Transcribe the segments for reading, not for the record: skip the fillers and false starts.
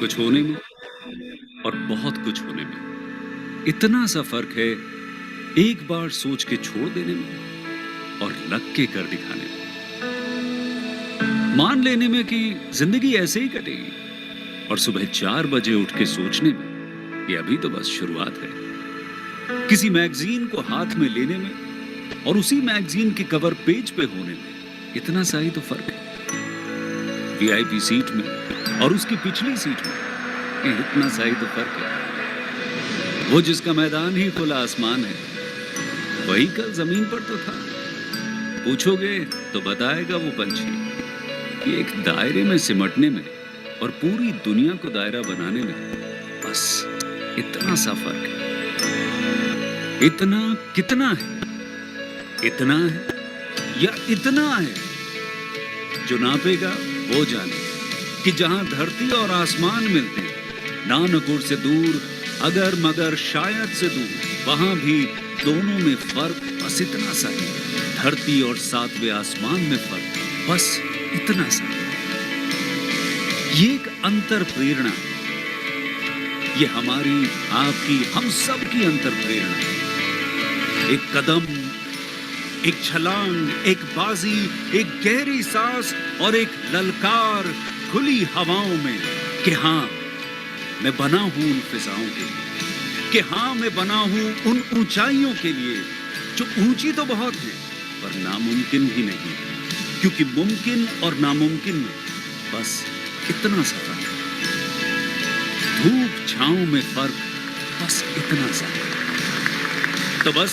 कुछ होने में और बहुत कुछ होने में इतना सा फर्क है, एक बार सोच के छोड़ देने में और लग के कर दिखाने में। मान लेने में कि जिंदगी ऐसे ही कटेगी और सुबह 4 बजे उठ के सोचने में कि अभी तो बस शुरुआत है। किसी मैगजीन को हाथ में लेने में और उसी मैगजीन के कवर पेज पे होने में इतना सा ही तो फर्क है। वीआईपी सीट में और उसकी पिछली सीट में इतना सा ही तो फर्क है। वो जिसका मैदान ही खुला आसमान है, वही कल जमीन पर तो था। पूछोगे तो बताएगा वो पंछी कि एक दायरे में सिमटने में और पूरी दुनिया को दायरा बनाने में बस इतना सा फर्क है। इतना कितना है? इतना है या इतना है? जो नापेगा वो जाने कि जहां धरती और आसमान मिलते हैं, नानकुर से दूर, अगर मगर शायद से दूर, वहां भी दोनों में फर्क बस इतना सा है। धरती और सातवें आसमान में फर्क बस इतना सा है। ये एक अंतर प्रेरणा है। ये हमारी, आपकी, हम सब की अंतर प्रेरणा है। एक कदम, एक छलांग, एक बाजी, एक गहरी सांस और एक ललकार खुली हवाओं में कि हाँ मैं बना हूं उन फिजाओं के लिए, कि हाँ मैं बना हूं उन ऊंचाइयों के लिए जो ऊंची तो बहुत है पर नामुमकिन भी नहीं, क्योंकि मुमकिन और नामुमकिन में बस इतना सा फर्क है। धूप छांव में फर्क बस इतना सा है। तो बस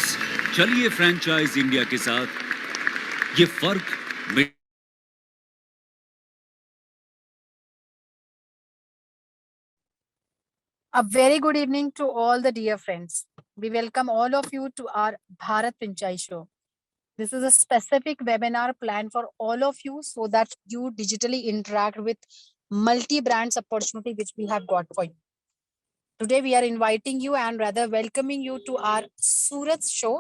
चलिए फ्रेंचाइज इंडिया के साथ ये फर्क A very good evening to all the dear friends. We welcome all of you to our Bharat Franchise Show. This is a specific webinar planned for all of you so that you digitally interact with multi-brands opportunity which we have got for you. Today we are inviting you and rather welcoming you to our Surat show,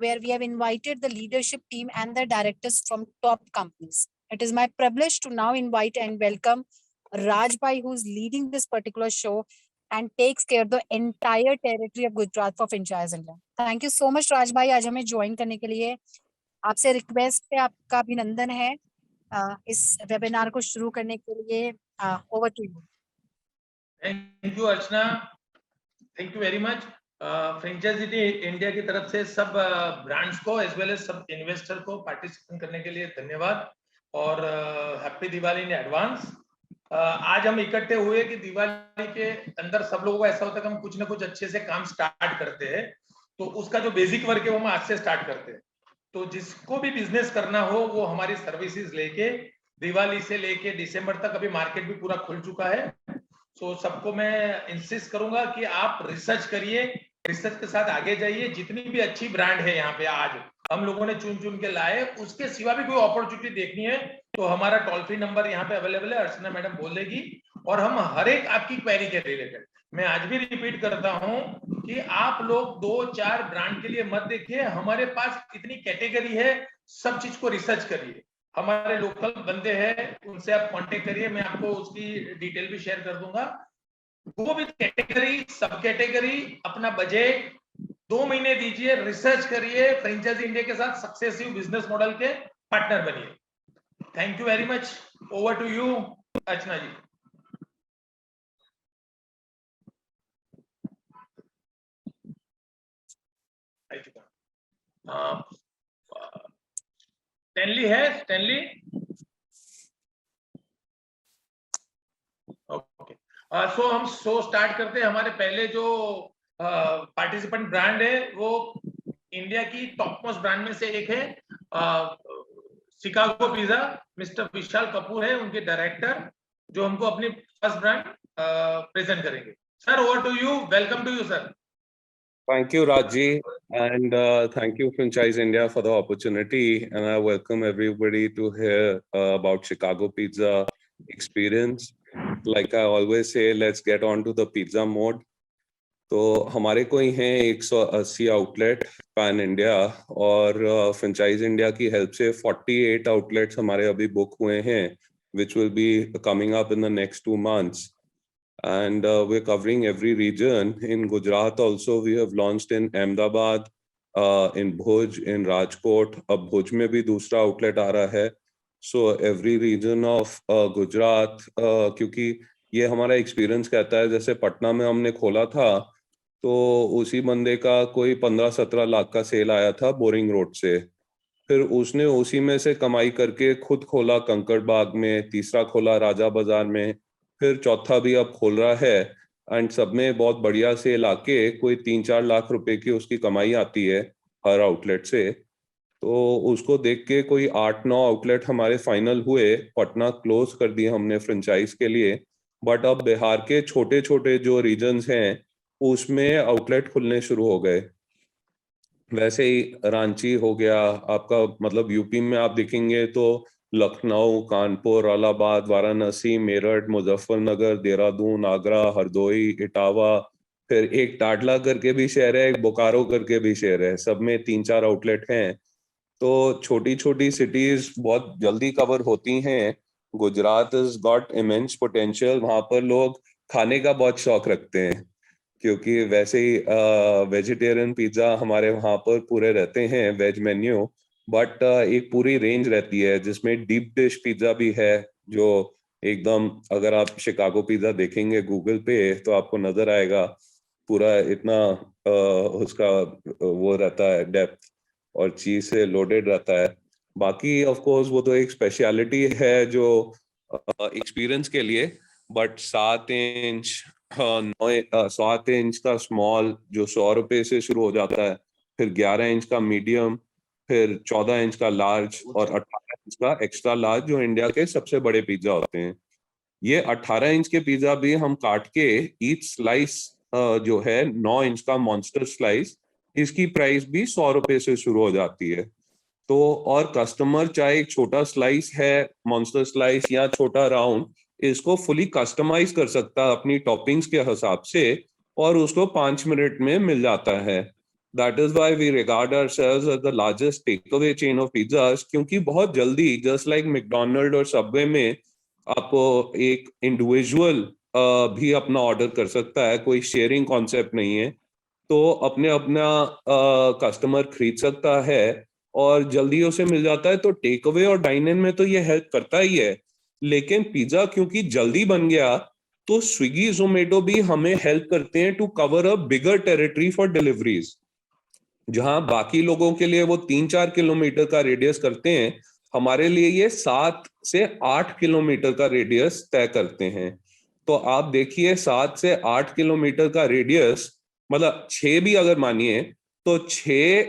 where we have invited the leadership team and the directors from top companies. It is my privilege to now invite and welcome Raj Bhai, who is leading this particular show and takes care of the entire territory of Gujarat for Franchise India. Thank you so much, Raj Bhai, आज हमें join करने के लिए। आपसे request है, आपका अभिनंदन है इस वेबिनार को शुरू करने के लिए। Over to you. Thank you Archana, thank you very much. Franchisee India की तरफ से सब ब्रांड्स को एज वेल एज सब इन्वेस्टर को पार्टिसिपेट करने के लिए धन्यवाद और हैप्पी दिवाली इन एडवांस। आज हम इकट्ठे हुए कि दिवाली के अंदर सब लोगों को ऐसा होता है कि हम कुछ ना कुछ अच्छे से काम स्टार्ट करते हैं, तो उसका जो बेसिक वर्क है वो हम आज से स्टार्ट करते हैं। तो जिसको भी बिजनेस करना हो वो हमारी सर्विसेज लेके दिवाली से लेके दिसंबर तक, अभी मार्केट भी पूरा खुल चुका है, तो सबको मैं इंसिस्ट करूंगा कि आप रिसर्च करिए, रिसर्च के साथ आगे जाइए। जितनी भी अच्छी ब्रांड है यहाँ पे आज हम लोगों ने चुन चुन के लाए, उसके सिवा भी कोई अपॉर्चुनिटी देखनी है तो हमारा टोल फ्री नंबर यहाँ पे अवेलेबल है, अर्चना मैडम बोल देगी, और हम हर एक आपकी क्वेरी के रिलेटेड, मैं आज भी रिपीट करता हूँ कि आप लोग 2-4 ब्रांड के लिए मत देखिए, हमारे पास इतनी कैटेगरी है, सब चीज को रिसर्च करिए। हमारे लोकल बंदे हैं, उनसे आप कांटेक्ट करिए, मैं आपको उसकी डिटेल भी शेयर कर दूंगा। वो भी कैटेगरी, सब कैटेगरी, अपना बजट 2 महीने दीजिए, रिसर्च करिए, फ्रेंचाइजी इंडिया के साथ सक्सेसिव बिजनेस मॉडल के पार्टनर बनिए। Thank you very much. Over to you Archana ji. Stanley है, स्टैनली ओके। सो हम शो स्टार्ट करते हैं। हमारे पहले जो पार्टिसिपेंट ब्रांड है वो इंडिया की टॉप मोस्ट ब्रांड में से एक है, Chicago pizza. Mister Vishal Kapoor है उनके डायरेक्टर, जो हमको अपनी फर्स्ट ब्रांड प्रेजेंट करेंगे। Sir over to you, welcome to you sir. Thank you, Raji, and thank you, Franchise India, for the opportunity. And I welcome everybody to hear about Chicago Pizza experience. Like I always say, let's get on to the pizza mode. तो हमारे कोई हैं 180 outlet pan India, और franchise India की help से 48 outlets हमारे अभी book हुए हैं, which will be coming up in the next 2 months. and we're covering every region. In Gujarat also we have launched in Ahmedabad, in Bhuj, in Rajkot. अब भुज में भी दूसरा आउटलेट आ रहा है. So every region of Gujarat, क्योंकि ये हमारा experience कहता है, जैसे पटना में हमने खोला था तो उसी बंदे का कोई 15-17 लाख का सेल आया था बोरिंग रोड से. फिर उसने उसी में से कमाई करके खुद खोला कंकड़ बाग में, तीसरा खोला राजा बाजार में, फिर चौथा भी अब खोल रहा है. एंड सब में बहुत बढ़िया सेल आके कोई 3-4 लाख रुपए की उसकी कमाई आती है हर आउटलेट से. तो उसको देख के कोई 8-9 आउटलेट हमारे फाइनल हुए. पटना क्लोज कर दिए हमने फ्रेंचाइज के लिए. बट अब बिहार के छोटे छोटे जो रीजन्स हैं उसमें आउटलेट खुलने शुरू हो गए. वैसे ही रांची हो गया आपका, मतलब यूपी में आप देखेंगे तो लखनऊ, कानपुर, इलाहाबाद, वाराणसी, मेरठ, मुजफ्फरनगर, देहरादून, आगरा, हरदोई, इटावा, फिर एक टाटला करके भी शहर है, एक बोकारो करके भी शहर है. सब में 3-4 आउटलेट हैं. तो छोटी छोटी सिटीज बहुत जल्दी कवर होती हैं. Gujarat is got immense potential. वहां पर लोग खाने का बहुत शौक रखते हैं, क्योंकि वैसे ही वेजिटेरियन पिज्जा हमारे वहां पर पूरे रहते हैं, वेज मेन्यू. बट एक पूरी रेंज रहती है जिसमें डीप डिश पिज्जा भी है, जो एकदम, अगर आप शिकागो पिज्जा देखेंगे गूगल पे तो आपको नजर आएगा पूरा इतना उसका वो रहता है डेप्थ, और चीज से लोडेड रहता है. बाकी ऑफ कोर्स वो तो एक स्पेशलिटी है जो एक्सपीरियंस के लिए. बट 7 इंच, 7 इंच का स्मॉल जो 100 रुपए से शुरू हो जाता है, फिर 11 इंच का मीडियम, फिर 14 इंच का लार्ज, और 18 इंच का एक्स्ट्रा लार्ज, जो इंडिया के सबसे बड़े पिज्जा होते हैं. ये 18 इंच के पिज्जा भी हम काट के ईच स्लाइस जो है 9 इंच का मॉन्स्टर स्लाइस, इसकी प्राइस भी 100 रुपए से शुरू हो जाती है. तो और कस्टमर चाहे एक छोटा स्लाइस है, मॉन्स्टर स्लाइस, या छोटा राउंड, इसको फुली कस्टमाइज कर सकता है अपनी टॉपिंग्स के हिसाब से, और उसको 5 मिनट में मिल जाता है. That is why we regard ourselves as the largest takeaway chain of pizzas, क्योंकि बहुत जल्दी, जस्ट लाइक मैकडॉनल्ड और सबवे में, आपको एक इंडिविजुअल भी अपना ऑर्डर कर सकता है. कोई शेयरिंग कॉन्सेप्ट नहीं है. तो अपने अपना कस्टमर खरीद सकता है और जल्दी उसे मिल जाता है. तो टेक अवे और डाइन इन में तो ये हेल्प करता ही है. लेकिन पिज्जा क्योंकि जल्दी बन गया, तो स्विगी, जोमेटो भी हमें हेल्प करते हैं to cover a bigger territory for deliveries. जहां बाकी लोगों के लिए वो 3-4 किलोमीटर का रेडियस करते हैं, हमारे लिए ये 7 से 8 किलोमीटर का रेडियस तय करते हैं. तो आप देखिए 7 से 8 किलोमीटर का रेडियस, मतलब 6 भी अगर मानिए तो 6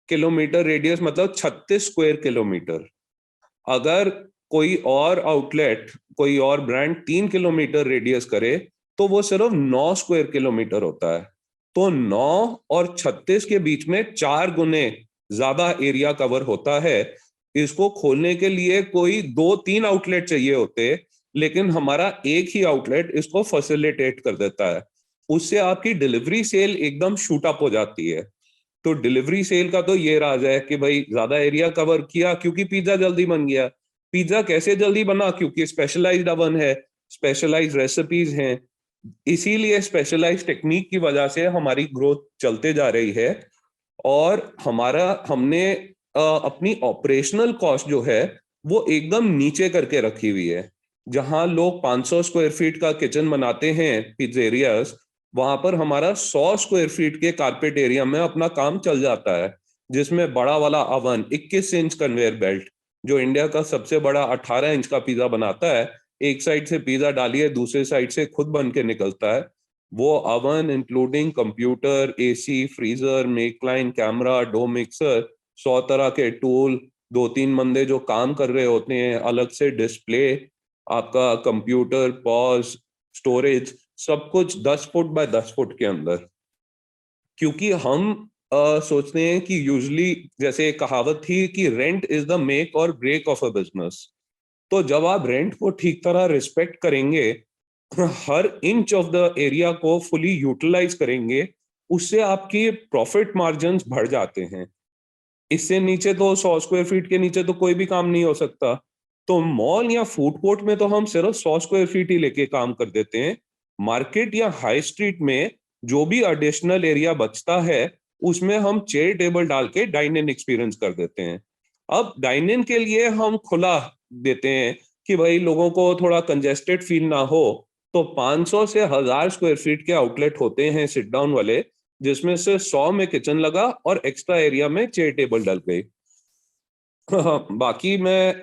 किलोमीटर रेडियस मतलब 36 स्क्वायर किलोमीटर. अगर कोई और आउटलेट, कोई और ब्रांड 3 किलोमीटर रेडियस करे तो वो सिर्फ 9 स्क्वायर किलोमीटर होता है. तो 9 और 36 के बीच में 4 गुने ज्यादा एरिया कवर होता है. इसको खोलने के लिए कोई 2-3 आउटलेट चाहिए होते, लेकिन हमारा एक ही आउटलेट इसको फैसिलिटेट कर देता है. उससे आपकी डिलीवरी सेल एकदम शूट अप हो जाती है. तो डिलीवरी सेल का तो ये राज है कि भाई ज्यादा एरिया कवर किया क्योंकि पिज्जा जल्दी बन गया. पिज्जा कैसे जल्दी बना? क्योंकि स्पेशलाइज्ड ओवन है, स्पेशलाइज्ड रेसिपीज हैं. इसीलिए स्पेशलाइज्ड टेक्निक की वजह से हमारी ग्रोथ चलते जा रही है. और हमने अपनी ऑपरेशनल कॉस्ट जो है वो एकदम नीचे करके रखी हुई है. जहां लोग 500 स्क्वायर फीट का किचन बनाते हैं पिज्जेरियाज, वहां पर हमारा 100 स्क्वायर फीट के कारपेट एरिया में अपना काम चल जाता है, जिसमें बड़ा वाला ओवन, 21 इंच कन्वेयर बेल्ट, जो इंडिया का सबसे बड़ा 18 इंच का पिज्जा बनाता है, एक साइड से पिज्जा डालिए, दूसरे साइड से खुद बन के निकलता है. वो oven including computer, AC, freezer, make line, camera, dough mixer, 100 तरह के टूल, 2-3 बंदे जो काम कर रहे होते हैं, अलग से डिस्प्ले, आपका कंप्यूटर, पॉज, स्टोरेज, सब कुछ 10 फुट बाय 10 फुट के अंदर. क्योंकि हम सोचते हैं कि यूजुअली, जैसे एक कहावत थी कि रेंट इज द मेक और ब्रेक ऑफ अ बिजनेस. तो जब आप रेंट को ठीक तरह रिस्पेक्ट करेंगे, हर इंच ऑफ द एरिया को फुली यूटिलाइज करेंगे, उससे आपकी प्रॉफिट मार्जिन्स बढ़ जाते हैं. इससे नीचे तो 100 स्क्वायर फीट के नीचे तो कोई भी काम नहीं हो सकता. तो मॉल या फूड कोर्ट में तो हम सिर्फ 100 स्क्वायर फीट ही लेके काम कर देते हैं, मार्केट या हाई स्ट्रीट में जो भी एडिशनल एरिया बचता है उसमें हम चेयर टेबल डाल के डाइन इन एक्सपीरियंस कर देते हैं। अब डाइन इन के लिए हम खुला देते हैं कि भाई लोगों को थोड़ा कंजेस्टेड फील ना हो, तो 500 से 1000 स्क्वायर फीट के आउटलेट होते हैं सिट डाउन वाले, जिसमें से 100 में किचन लगा और एक्स्ट्रा एरिया में चेयर टेबल डल गई। बाकी मैं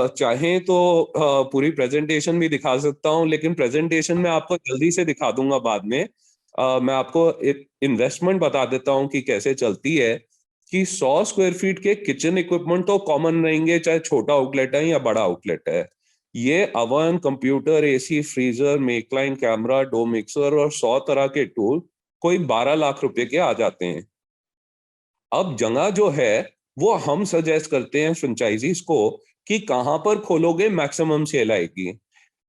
चाहें तो पूरी प्रेजेंटेशन भी दिखा सकता हूं, लेकिन प्रेजेंटेशन में आपको जल्दी से दिखा दूंगा बाद में। मैं आपको एक इन्वेस्टमेंट बता देता हूं कि कैसे चलती है। कि 100 स्क्वायर फीट के किचन इक्विपमेंट तो कॉमन रहेंगे, चाहे छोटा आउटलेट है या बड़ा आउटलेट है। ये अवन, कंप्यूटर, एसी, फ्रीजर, मेकलाइन, कैमरा, डो मिक्सर और 100 तरह के टूल कोई 12 लाख रुपए के आ जाते हैं। अब जगह जो है वो हम सजेस्ट करते हैं फ्रेंचाइजीज को कि कहां पर खोलोगे मैक्सिमम सेल आएगी।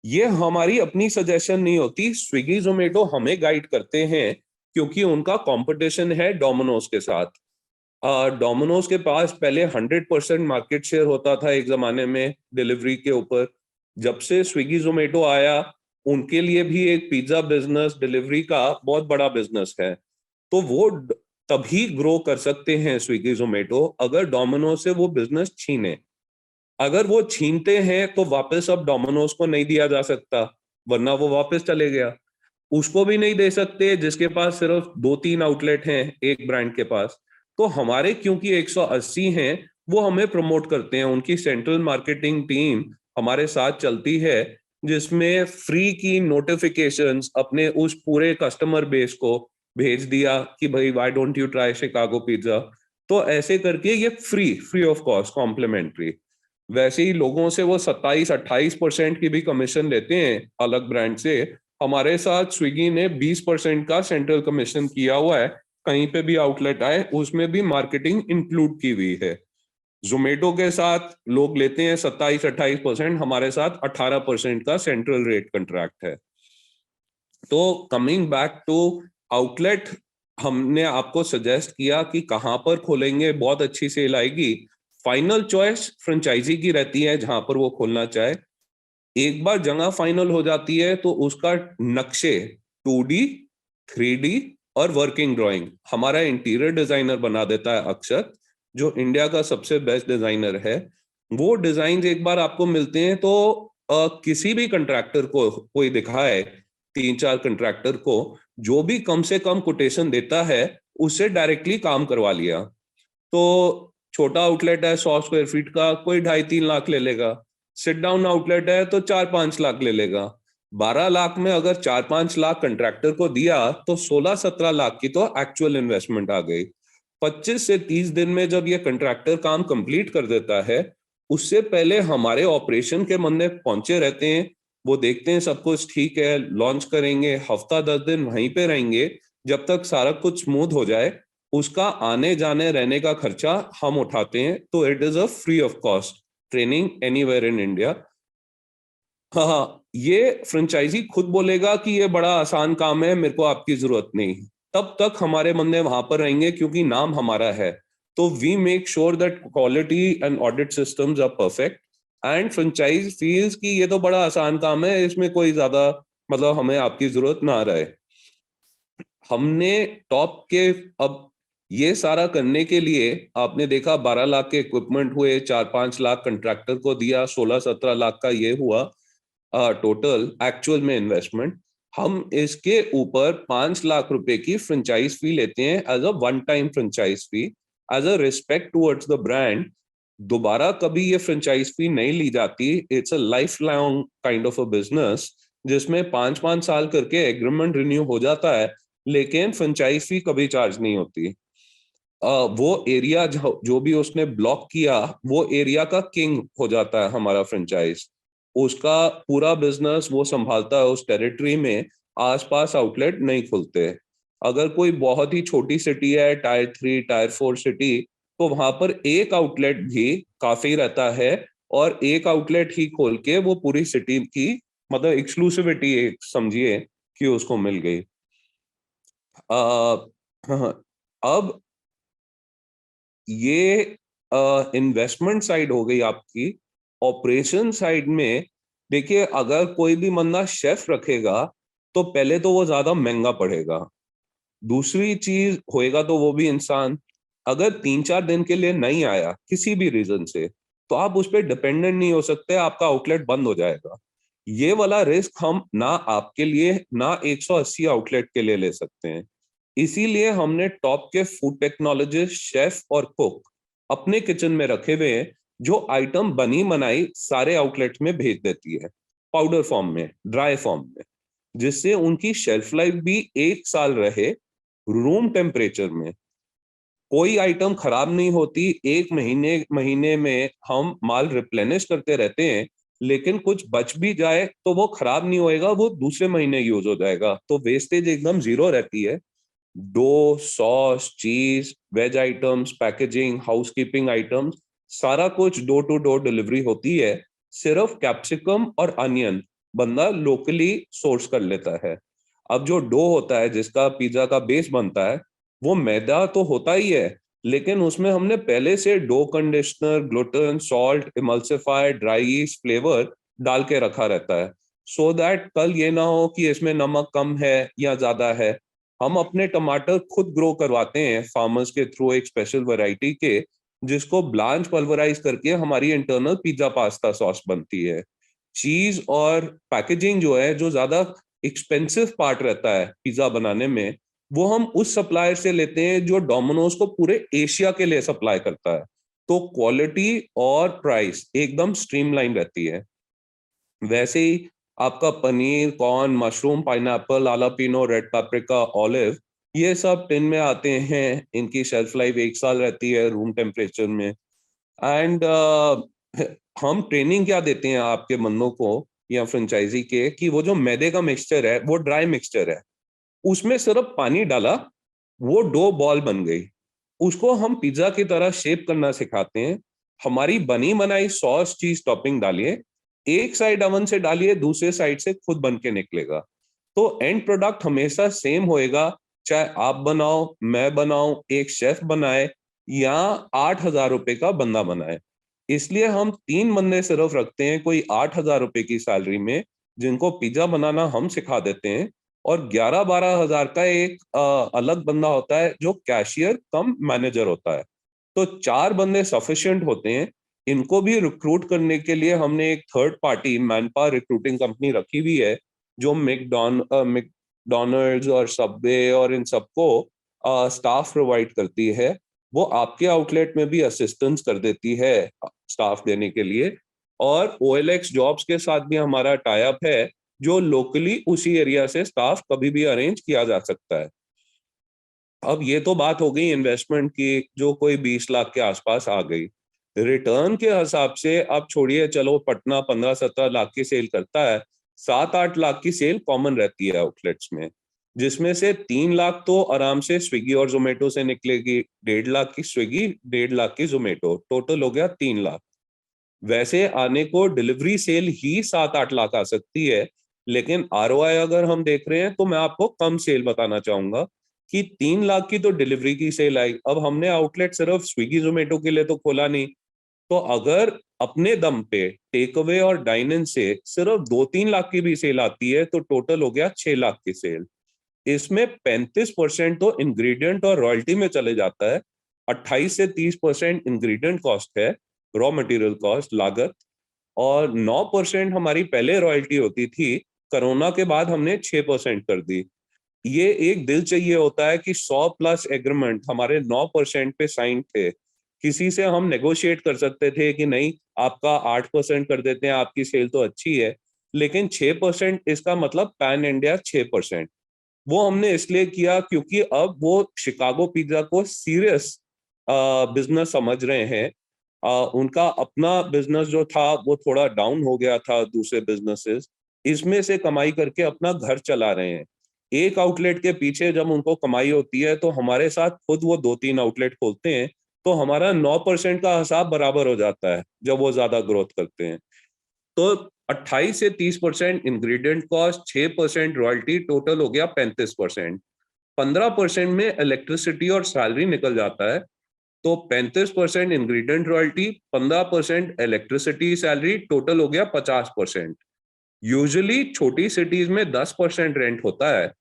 ये हमारी अपनी सजेशन नहीं होती, स्विगी जोमेटो हमें गाइड करते हैं क्योंकि उनका कंपटीशन है डोमिनोज के साथ। डोमिनोज के पास पहले 100% मार्केट शेयर होता था एक जमाने में डिलीवरी के ऊपर। जब से स्विगी जोमेटो आया उनके लिए भी एक पिज्जा बिजनेस, डिलीवरी का बहुत बड़ा बिजनेस है। तो वो तभी ग्रो कर सकते हैं स्विगी जोमेटो अगर डोमिनोज से वो बिजनेस छीने। अगर वो छीनते हैं तो वापस अब डोमिनोज को नहीं दिया जा सकता, वरना वो वापस चले गया। उसको भी नहीं दे सकते जिसके पास सिर्फ 2-3 आउटलेट हैं एक ब्रांड के पास। तो हमारे क्योंकि 180 हैं, वो हमें प्रमोट करते हैं। उनकी सेंट्रल मार्केटिंग टीम हमारे साथ चलती है, जिसमें फ्री की नोटिफिकेशंस अपने उस पूरे कस्टमर बेस को भेज दिया कि भाई why don't you try Chicago pizza. तो ऐसे करके ये फ्री ऑफ कॉस्ट कॉम्प्लीमेंट्री। वैसे ही लोगों से वो 27-28% की भी कमीशन लेते हैं अलग ब्रांड से। हमारे साथ स्विगी ने 20% का सेंट्रल कमीशन किया हुआ है। कहीं पे भी आउटलेट आए उसमें भी मार्केटिंग इंक्लूड की हुई है। जोमेटो के साथ लोग लेते हैं 27-28%, हमारे साथ 18% का सेंट्रल रेट कंट्रैक्ट है। तो कमिंग बैक टू आउटलेट, हमने आपको सजेस्ट किया कि कहां पर खोलेंगे बहुत अच्छी सेल आएगी। फाइनल चॉइस फ्रेंचाइजी की रहती है जहां पर वो खोलना चाहे। एक बार जगह फाइनल हो जाती है तो उसका नक्शे 2D, 3D और वर्किंग ड्राइंग हमारा इंटीरियर डिजाइनर बना देता है अक्षत, जो इंडिया का सबसे बेस्ट डिजाइनर है। वो डिजाइन एक बार आपको मिलते हैं तो किसी भी कंट्रैक्टर को कोई दिखाए, 3-4 कंट्रैक्टर को, जो भी कम से कम कोटेशन देता है उससे डायरेक्टली काम करवा लिया। तो छोटा आउटलेट है 100 स्क्वायर फीट का, कोई 2.5-3 लाख ले लेगा। सिट डाउन आउटलेट है तो 4-5 लाख ले लेगा। 12 लाख में अगर 4-5 लाख कंट्रैक्टर को दिया तो 16-17 लाख की तो एक्चुअल इन्वेस्टमेंट आ गई। 25 से 30 दिन में जब ये कंट्रैक्टर काम कंप्लीट कर देता है, उससे पहले हमारे ऑपरेशन के बंदे पहुंचे रहते हैं। वो देखते हैं सब कुछ ठीक है, लॉन्च करेंगे, हफ्ता 10 दिन वहीं पे रहेंगे जब तक सारा कुछ स्मूथ हो जाए। उसका आने जाने रहने का खर्चा हम उठाते हैं। तो it is a free of cost training anywhere in India. हाँ, ये फ्रेंचाइजी खुद बोलेगा कि ये बड़ा आसान काम है, मेरे को आपकी जरूरत नहीं, तब तक हमारे बंदे वहां पर रहेंगे क्योंकि नाम हमारा है। तो we make sure that quality and audit systems are perfect and franchise feels कि ये तो बड़ा आसान काम है, इसमें कोई ज्यादा मतलब हमें आपकी जरूरत ना रहे। हमने टॉप के अब ये सारा करने के लिए आपने देखा 12 लाख के इक्विपमेंट हुए, 4-5 लाख कंट्रैक्टर को दिया, 16-17 लाख का ये हुआ टोटल एक्चुअल में इन्वेस्टमेंट। हम इसके ऊपर 5 लाख रुपए की फ्रेंचाइज फी लेते हैं as a one time franchise fee, as a respect towards the brand. दोबारा कभी ये फ्रेंचाइज फी नहीं ली जाती। It's a life long kind of a business जिसमें 5-5 साल करके एग्रीमेंट रिन्यू हो जाता है, लेकिन फ्रेंचाइज फी कभी चार्ज नहीं होती। वो एरिया जो भी उसने ब्लॉक किया वो एरिया का किंग हो जाता है हमारा फ्रेंचाइज। उसका पूरा बिजनेस वो संभालता है उस टेरिटरी में, आसपास आउटलेट नहीं खुलते। अगर कोई बहुत ही छोटी सिटी है, टायर 3, टायर 4 सिटी, तो वहां पर एक आउटलेट भी काफी रहता है और एक आउटलेट ही खोल के वो पूरी सिटी की मतलब एक्सक्लूसिविटी समझिए कि उसको मिल गई। अब ये इन्वेस्टमेंट साइड हो गई आपकी। ऑपरेशन साइड में देखिए, अगर कोई भी बंदा शेफ रखेगा तो पहले तो वो ज्यादा महंगा पड़ेगा। दूसरी चीज होएगा तो वो भी इंसान अगर 3-4 दिन के लिए नहीं आया किसी भी रीजन से, तो आप उस पर डिपेंडेंट नहीं हो सकते, आपका आउटलेट बंद हो जाएगा। ये वाला रिस्क हम ना आपके लिए ना 180 आउटलेट के लिए ले सकते हैं। इसीलिए हमने टॉप के फूड टेक्नोलॉजिस्ट, शेफ और कुक अपने किचन में रखे हुए हैं, जो आइटम बनी बनाई सारे आउटलेट में भेज देती है, पाउडर फॉर्म में, ड्राई फॉर्म में, जिससे उनकी शेल्फ लाइफ भी 1 साल रहे रूम टेम्परेचर में। कोई आइटम खराब नहीं होती, 1 महीने में हम माल रिप्लेनिश करते रहते हैं, लेकिन कुछ बच भी जाए तो वो खराब नहीं होएगा, वो दूसरे महीने यूज हो जाएगा, तो वेस्टेज एकदम जीरो रहती है। Dough, sauce, cheese, veg items, packaging, housekeeping items, सारा कुछ डोर टू डोर डिलीवरी होती है। सिर्फ कैप्सिकम और अनियन बंदा लोकली सोर्स कर लेता है। अब जो डो होता है जिसका पिज्जा का बेस बनता है, वो मैदा तो होता ही है, लेकिन उसमें हमने पहले से dough conditioner, gluten, salt, emulsifier, dry yeast, flavour डाल के रखा रहता है, सो दैट कल ये ना हो कि इसमें नमक कम है या ज्यादा है। हम अपने टमाटर खुद ग्रो करवाते हैं फार्मर्स के थ्रू, एक स्पेशल वैरायटी के, जिसको ब्लांच पल्वराइज करके हमारी इंटरनल पिज्जा पास्ता सॉस बनती है। चीज और पैकेजिंग जो है, जो ज्यादा एक्सपेंसिव पार्ट रहता है पिज्जा बनाने में, वो हम उस सप्लायर से लेते हैं जो डोमिनोज को पूरे एशिया के लिए सप्लाई करता है। तो क्वालिटी और प्राइस एकदम स्ट्रीमलाइन रहती है। वैसे ही आपका paneer, corn, mushroom, pineapple, jalapeno, red paprika, olive, ये सब टिन में आते हैं। इनकी शेल्फ लाइफ 1 साल रहती है रूम टेम्परेचर में। एंड हम ट्रेनिंग क्या देते हैं आपके बंदों को या फ्रेंचाइजी के, कि वो जो मैदे का मिक्सचर है वो ड्राई मिक्सचर है, उसमें सिर्फ पानी डाला, वो डो बॉल बन गई, उसको हम पिज्जा की तरह शेप करना सिखाते हैं। हमारी बनी बनाई सॉस, चीज, टॉपिंग डालिए, एक साइड अवन से डालिए, दूसरे साइड से खुद बन के निकलेगा। तो एंड प्रोडक्ट हमेशा सेम होएगा, चाहे आप बनाओ, मैं बनाऊं, एक शेफ बनाए, या 8,000 रुपए का बंदा बनाए। इसलिए हम 3 बंदे सिर्फ रखते हैं, कोई 8,000 रुपए की सैलरी में, जिनको पिज्जा बनाना हम सिखा देते हैं, और 11-12 हजार का एक अलग बंदा होता है जो कैशियर कम मैनेजर होता है। तो 4 बंदे सफिशिएंट होते हैं। इनको भी रिक्रूट करने के लिए हमने एक third party man power recruiting company रखी हुई है, जो मैकडॉनल्ड्स और सबवे और इन सबको स्टाफ प्रोवाइड करती है। वो आपके आउटलेट में भी असिस्टेंस कर देती है स्टाफ देने के लिए। और OLX जॉब्स के साथ भी हमारा टाई अप है, जो लोकली उसी एरिया से स्टाफ कभी भी अरेंज किया जा सकता है। अब ये तो बात हो गई इन्वेस्टमेंट की, जो कोई 20 लाख के आसपास आ गई। रिटर्न के हिसाब से आप छोड़िए, चलो पटना 15-17 लाख की सेल करता है, 7-8 लाख की सेल कॉमन रहती है आउटलेट्स में, जिसमें से 3 लाख तो आराम से स्विगी और जोमेटो से निकलेगी, 1.5 लाख की स्विगी, 1.5 लाख की जोमेटो, टोटल हो गया 3 लाख। वैसे आने को डिलीवरी सेल ही 7-8 लाख आ सकती है, लेकिन ROI अगर हम देख रहे हैं तो मैं आपको कम सेल बताना चाहूंगा कि 3 लाख की तो डिलीवरी की सेल आई। अब हमने आउटलेट सिर्फ स्विगी जोमेटो के लिए तो खोला नहीं, तो अगर अपने दम पे टेक अवे और डाइन इन से सिर्फ 2-3 लाख की भी सेल आती है, तो टोटल हो गया 6 लाख की सेल। इसमें 35% तो इंग्रेडिएंट और रॉयल्टी में चले जाता है, 28 से 30% इंग्रेडिएंट कॉस्ट है, रॉ मटेरियल कॉस्ट, लागत, और 9% हमारी पहले रॉयल्टी होती थी, कोरोना के बाद हमने 6% कर दी। ये एक दिल चाहिए होता है कि 100+ एग्रीमेंट हमारे 9% पे साइन थे। किसी से हम नेगोशिएट कर सकते थे कि नहीं, आपका 8% कर देते हैं, आपकी सेल तो अच्छी है, लेकिन 6% इसका मतलब पैन इंडिया 6%। वो हमने इसलिए किया क्योंकि अब वो शिकागो पिज्जा को सीरियस बिजनेस समझ रहे हैं। उनका अपना बिजनेस जो था वो थोड़ा डाउन हो गया था दूसरे बिजनेसेस, इसमें से कमाई करके अपना घर चला रहे हैं। एक आउटलेट के पीछे जब उनको कमाई होती है, तो हमारे साथ खुद वो 2-3 आउटलेट खोलते हैं, तो हमारा 9% का हिसाब बराबर हो जाता है जब वो ज्यादा ग्रोथ करते हैं। तो 28 से 30% इंग्रेडिएंट कॉस्ट, 6% रॉयल्टी, टोटल हो गया 35%। 15% में इलेक्ट्रिसिटी और सैलरी निकल जाता है, तो 35% ingredient royalty, 15% electricity, salary, total हो गया 50%। यूजुअली छोटी सिटीज में 10% रेंट होता है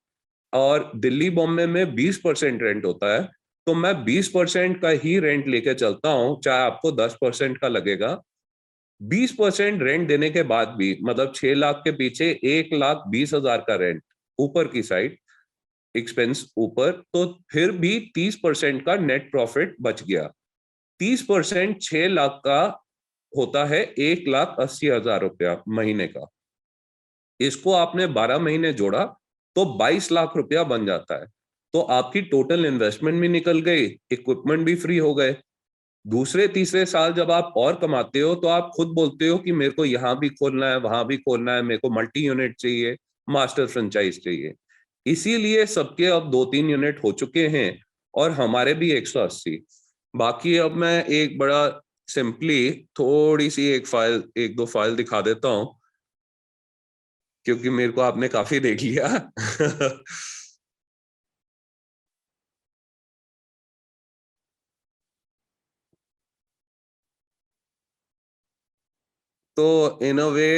और दिल्ली बॉम्बे में 20% रेंट होता है, तो मैं 20% का ही रेंट लेके चलता हूँ, चाहे आपको 10% का लगेगा। 20% रेंट देने के बाद भी, मतलब 6 लाख के पीछे 1,20,000 का रेंट ऊपर की साइड, एक्सपेंस ऊपर, तो फिर भी 30% का नेट प्रॉफिट बच गया। 30% 6 लाख का होता है 1,80,000 रुपया महीने का। इसको आपने 12 महीने जोड़ा तो 22 लाख रुपया बन जाता है। तो आपकी टोटल इन्वेस्टमेंट भी निकल गई, इक्विपमेंट भी फ्री हो गए। दूसरे तीसरे साल जब आप और कमाते हो तो आप खुद बोलते हो कि मेरे को यहाँ भी खोलना है, वहां भी खोलना है, मेरे को मल्टी यूनिट चाहिए, मास्टर फ्रेंचाइज चाहिए। इसीलिए सबके अब 2-3 यूनिट हो चुके हैं और हमारे भी 180। बाकी अब मैं एक बड़ा सिंपली थोड़ी सी एक दो फाइल दिखा देता हूं, क्योंकि मेरे को आपने काफी देख लिया। तो इन अ वे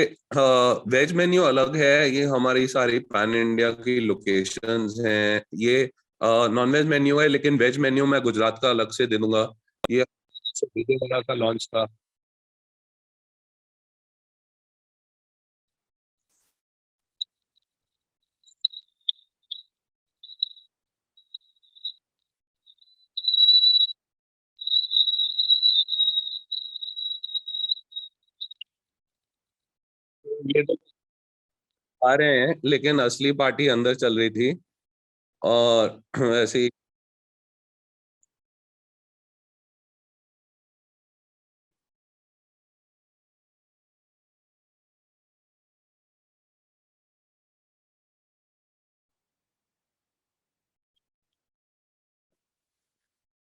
वेज मेन्यू अलग है, ये हमारी सारी पैन इंडिया की लोकेशंस हैं। ये नॉन वेज मेन्यू है, लेकिन वेज मेन्यू मैं गुजरात का अलग से दे दूंगा। ये विजयवाड़ा का लॉन्च था। ये तो आ रहे हैं, लेकिन असली पार्टी अंदर चल रही थी और ऐसे ही।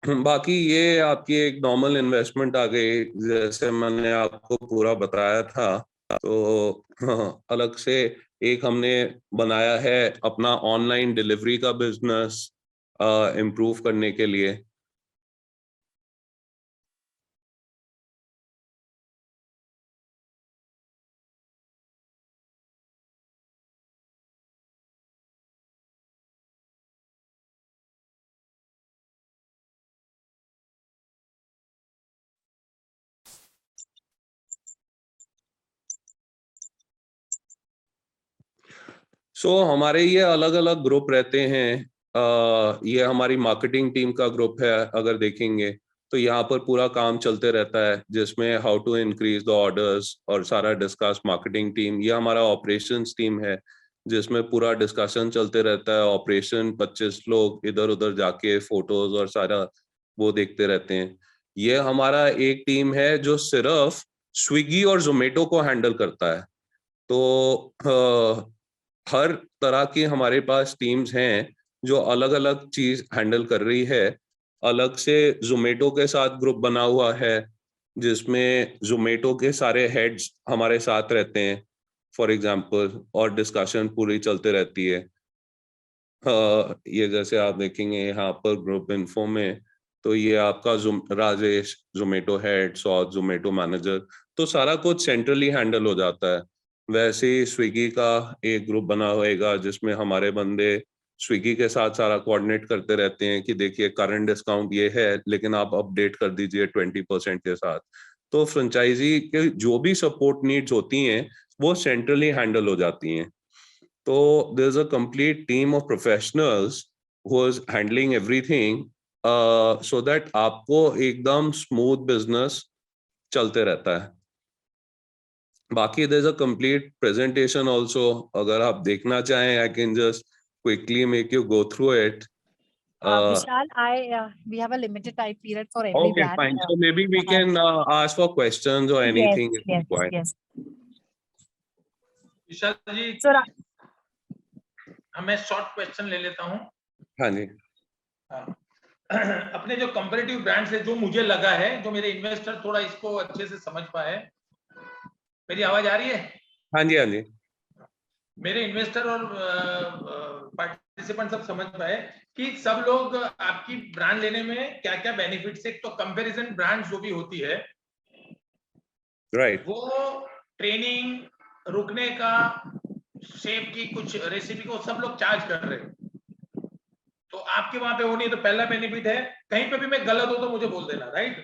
बाकी ये आपकी एक नॉर्मल इन्वेस्टमेंट आ गई, जैसे मैंने आपको पूरा बताया था। तो हाँ, अलग से एक हमने बनाया है अपना ऑनलाइन डिलीवरी का बिजनेस इम्प्रूव करने के लिए। हमारे ये अलग अलग ग्रुप रहते हैं। ये हमारी मार्केटिंग टीम का ग्रुप है, अगर देखेंगे तो यहाँ पर पूरा काम चलते रहता है, जिसमें how to increase the orders और सारा डिस्कस मार्केटिंग टीम। ये हमारा ऑपरेशंस टीम है, जिसमें पूरा डिस्कशन चलते रहता है। ऑपरेशन 25 लोग इधर उधर जाके फोटोज और सारा वो देखते रहते हैं। ये हमारा एक टीम है जो सिर्फ स्विगी और जोमेटो को हैंडल करता है। तो हर तरह की हमारे पास टीम्स हैं जो अलग अलग चीज हैंडल कर रही है। अलग से जोमेटो के साथ ग्रुप बना हुआ है, जिसमें जोमेटो के सारे हेड्स हमारे साथ रहते हैं फॉर एग्जांपल, और डिस्कशन पूरी चलते रहती है। ये जैसे आप देखेंगे यहाँ पर ग्रुप इन्फो में, तो ये आपका राजेश जोमेटो हेड, सौद जोमेटो मैनेजर, तो सारा कुछ सेंट्रली हैंडल हो जाता है। वैसे ही स्विगी का एक ग्रुप बना होएगा, जिसमें हमारे बंदे स्विगी के साथ सारा कोऑर्डिनेट करते रहते हैं कि देखिए करंट डिस्काउंट ये है, लेकिन आप अपडेट कर दीजिए 20% के साथ। तो फ्रेंचाइजी के जो भी सपोर्ट नीड्स होती हैं वो सेंट्रली हैंडल हो जाती हैं। तो there's a complete team of professionals who is handling everything, so that आपको एकदम स्मूथ बिजनेस चलते रहता है। बाकी there's a complete presentation also, अगर आप देखना चाहें I can just quickly make you go through it. Vishal, we have a limited time period for every Okay, brand. fine. So maybe we can ask for questions or anything if yes, required. yes. Vishal ji, So, मैं short question ले लेता हूँ। हाँ जी। अपने जो comparative brands है, जो मुझे लगा है, जो मेरे इन्वेस्टर थोड़ा इसको अच्छे से समझ पाए। मेरी आवाज आ रही है? हाँ जी, हाँ जी। मेरे इन्वेस्टर और पार्टिसिपेंट सब समझ पाए कि सब लोग आपकी ब्रांड लेने में क्या क्या बेनिफिट्स है। तो कंपैरिजन ब्रांड जो भी होती है, राइट। वो ट्रेनिंग, रुकने का, शेफ की कुछ रेसिपी को सब लोग चार्ज कर रहे हैं, तो आपके वहां पे वो नहीं, तो पहला बेनिफिट है, कहीं पे भी मैं गलत हो तो मुझे बोल देना, राइट।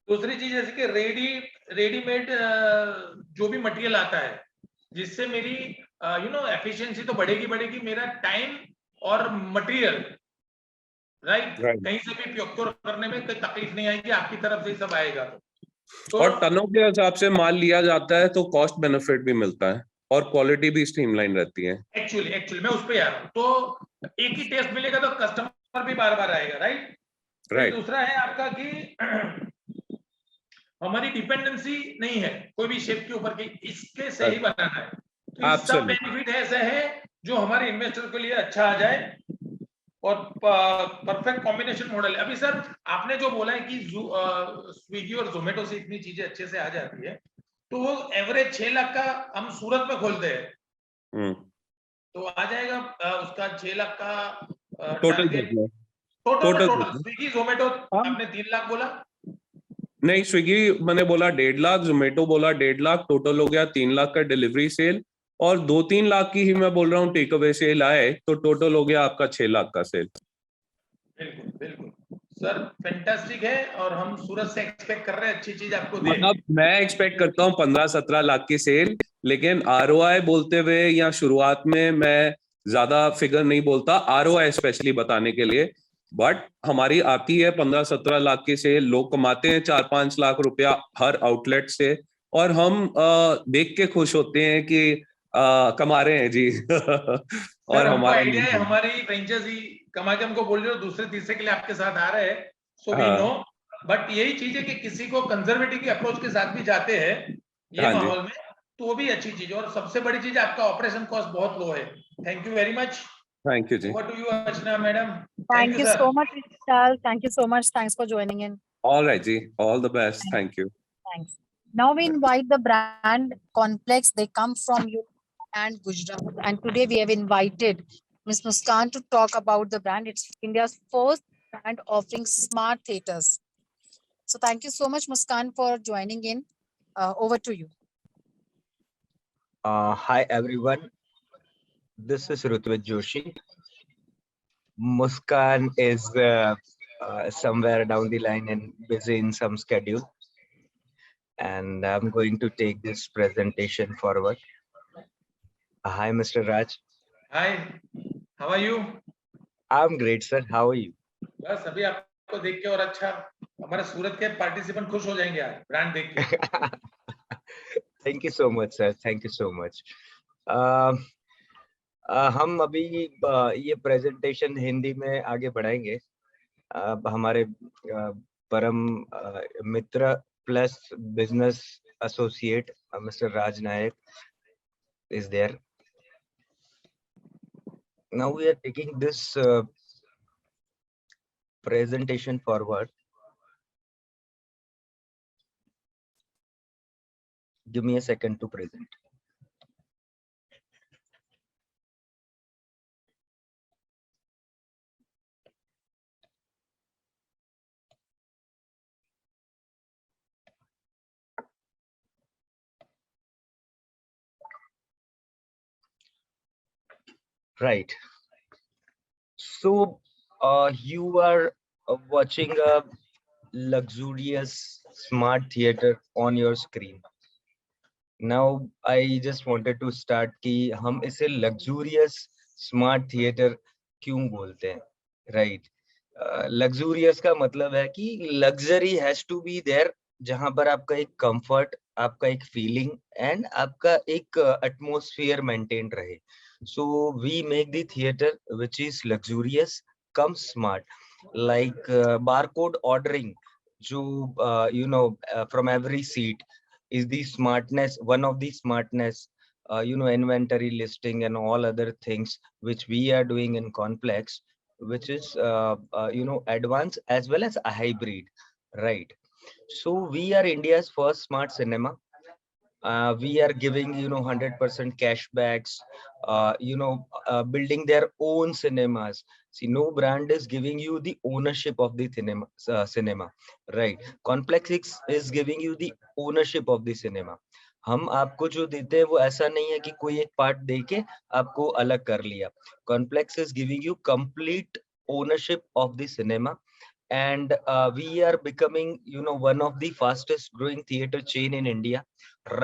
दूसरी चीज जैसे कि रेडीमेड जो भी मटेरियल आता है, जिससे मेरी एफिशिएंसी तो बढ़ेगी, मेरा टाइम और मटेरियल, राइट, कहीं से भी प्रोक्योर करने में कोई तकलीफ नहीं आएगी, आपकी तरफ से ही सब आएगा। तो और टनों के हिसाब से माल लिया जाता है तो कॉस्ट बेनिफिट भी मिलता है और क्वालिटी भी स्ट्रीमलाइन रहती है। एक्चुअली मैं उस पे आ रहा हूँ, तो एक ही टेस्ट मिलेगा तो कस्टमर भी बार बार आएगा, राइट। दूसरा है आपका कि हमारी डिपेंडेंसी नहीं है कोई भी शेफ के ऊपर कि इसके से ही बनाना है, तो ये सब बेनिफिट ऐसे है जो हमारे इन्वेस्टर के लिए अच्छा आ जाए और परफेक्ट कॉम्बिनेशन मॉडल है। अभी सर आपने जो बोला है कि स्विगी और जोमेटो से इतनी चीजें अच्छे से आ जाती है, तो वो एवरेज 6 लाख का हम सूरत में खोलते हैं, तो आ जाएगा उसका 6 लाख का टोटल स्विगी जोमेटो आपने 3 लाख बोला? नहीं, स्विगी मैंने बोला 1.5 लाख, जोमेटो बोला 1.5 लाख, टोटल हो गया 3 लाख का डिलीवरी सेल, और 2-3 लाख की ही मैं बोल रहा हूँ टेक अवे सेल आए, तो टोटल हो गया आपका 6 लाख का सेल। बिल्कुल सर, फैंटास्टिक है, और हम सूरत से एक्सपेक्ट कर रहे हैं अच्छी चीज आपको दें। मतलब मैं एक्सपेक्ट करता हूँ 15-17 लाख की सेल, लेकिन आरओआई बोलते हुए या शुरुआत में मैं ज्यादा फिगर नहीं बोलता आरओआई स्पेशली बताने के लिए, बट हमारी आती है 15-17 लाख की सेल, लोग कमाते हैं 4-5 लाख रुपया हर आउटलेट से, और हम देख के खुश होते हैं कि कमा रहे हैं जी। और हमको आइडिया है, हमारी फ्रेंचाइजी कमा के हमको बोल रहे हो दूसरे तीसरे के लिए आपके साथ आ रहे हैं, सो वी नो, बट यही चीज है कि किसी को कंजर्वेटिव की अप्रोच के साथ भी जाते हैं ये माहौल में, तो वो भी अच्छी चीज है। और सबसे बड़ी चीज आपका ऑपरेशन कॉस्ट बहुत लो है। Thank you very much. Thank you जी। Over to you Archana madam. Thank you so much, Vishal. Thank you so much. Thanks for joining in. All right जी, all the best. Thank you. Thanks. Now we invite the brand Complex. They come from UP and Gujarat, and today we have invited Ms. Muskan to talk about the brand. It's India's first brand offering smart theaters. So thank you so much, Muskan, for joining in. Over to you. Hi everyone, this is Rutvik Joshi. Muskan is somewhere down the line and busy in some schedule, and I'm going to take this presentation forward. Hi Mr. Raj. Hi, how are you? I'm great sir, how are you? बस अभी आपको देख के और अच्छा, हमारे सूरत के participant खुश हो जाएंगे यार ब्रांड देख के। Thank you so much sir, thank you so much. हम अभी ये प्रेजेंटेशन हिंदी में आगे बढ़ाएंगे। हमारे परम मित्र plus business associate mister Raj Nayak is there. Now we are taking this presentation forward. Give me a second to present. Right. So you are watching a luxurious smart theater on your screen. Now I just wanted to start कि हम इसे luxurious smart theater क्यों बोलते हैं, right? Luxurious का मतलब है कि luxury has to be there, जहां पर आपका एक comfort, आपका एक feeling and आपका एक atmosphere maintained रहे. So we make the theater which is luxurious, come smart, like barcode ordering, जो from every seat is the smartness, one of the smartness, inventory listing and all other things which we are doing in Complex, which is advanced as well as a hybrid, right? So we are India's first smart cinema. We are giving 100% cashbacks, building their own cinemas. See, no brand is giving you the ownership of the cinema, right? Complex is giving you the ownership of the cinema. हम आपको जो देते हैं वो ऐसा नहीं है कि कोई एक पार्ट दे के आपको अलग कर लिया. Complex is giving you complete ownership of the cinema, and we are becoming, you know, one of the fastest growing theater chain in India.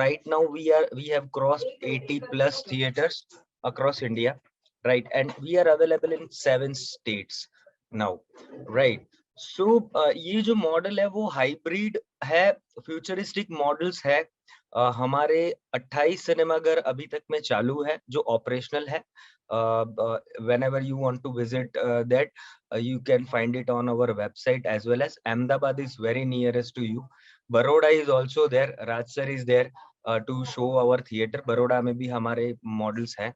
Right now we have crossed 80 plus theaters across India, right? And we are available in 7 states now, right? So ये जो model है वो hybrid है, futuristic models है. हमारे 28 सिनेमाघर अभी तक में चालू है जो ऑपरेशनल है. Whenever you want to visit that, you can find it on our website, as well as Ahmedabad is very nearest to you. Baroda is also there. Rajsar is there to show our theater. Baroda में भी हमारे models हैं,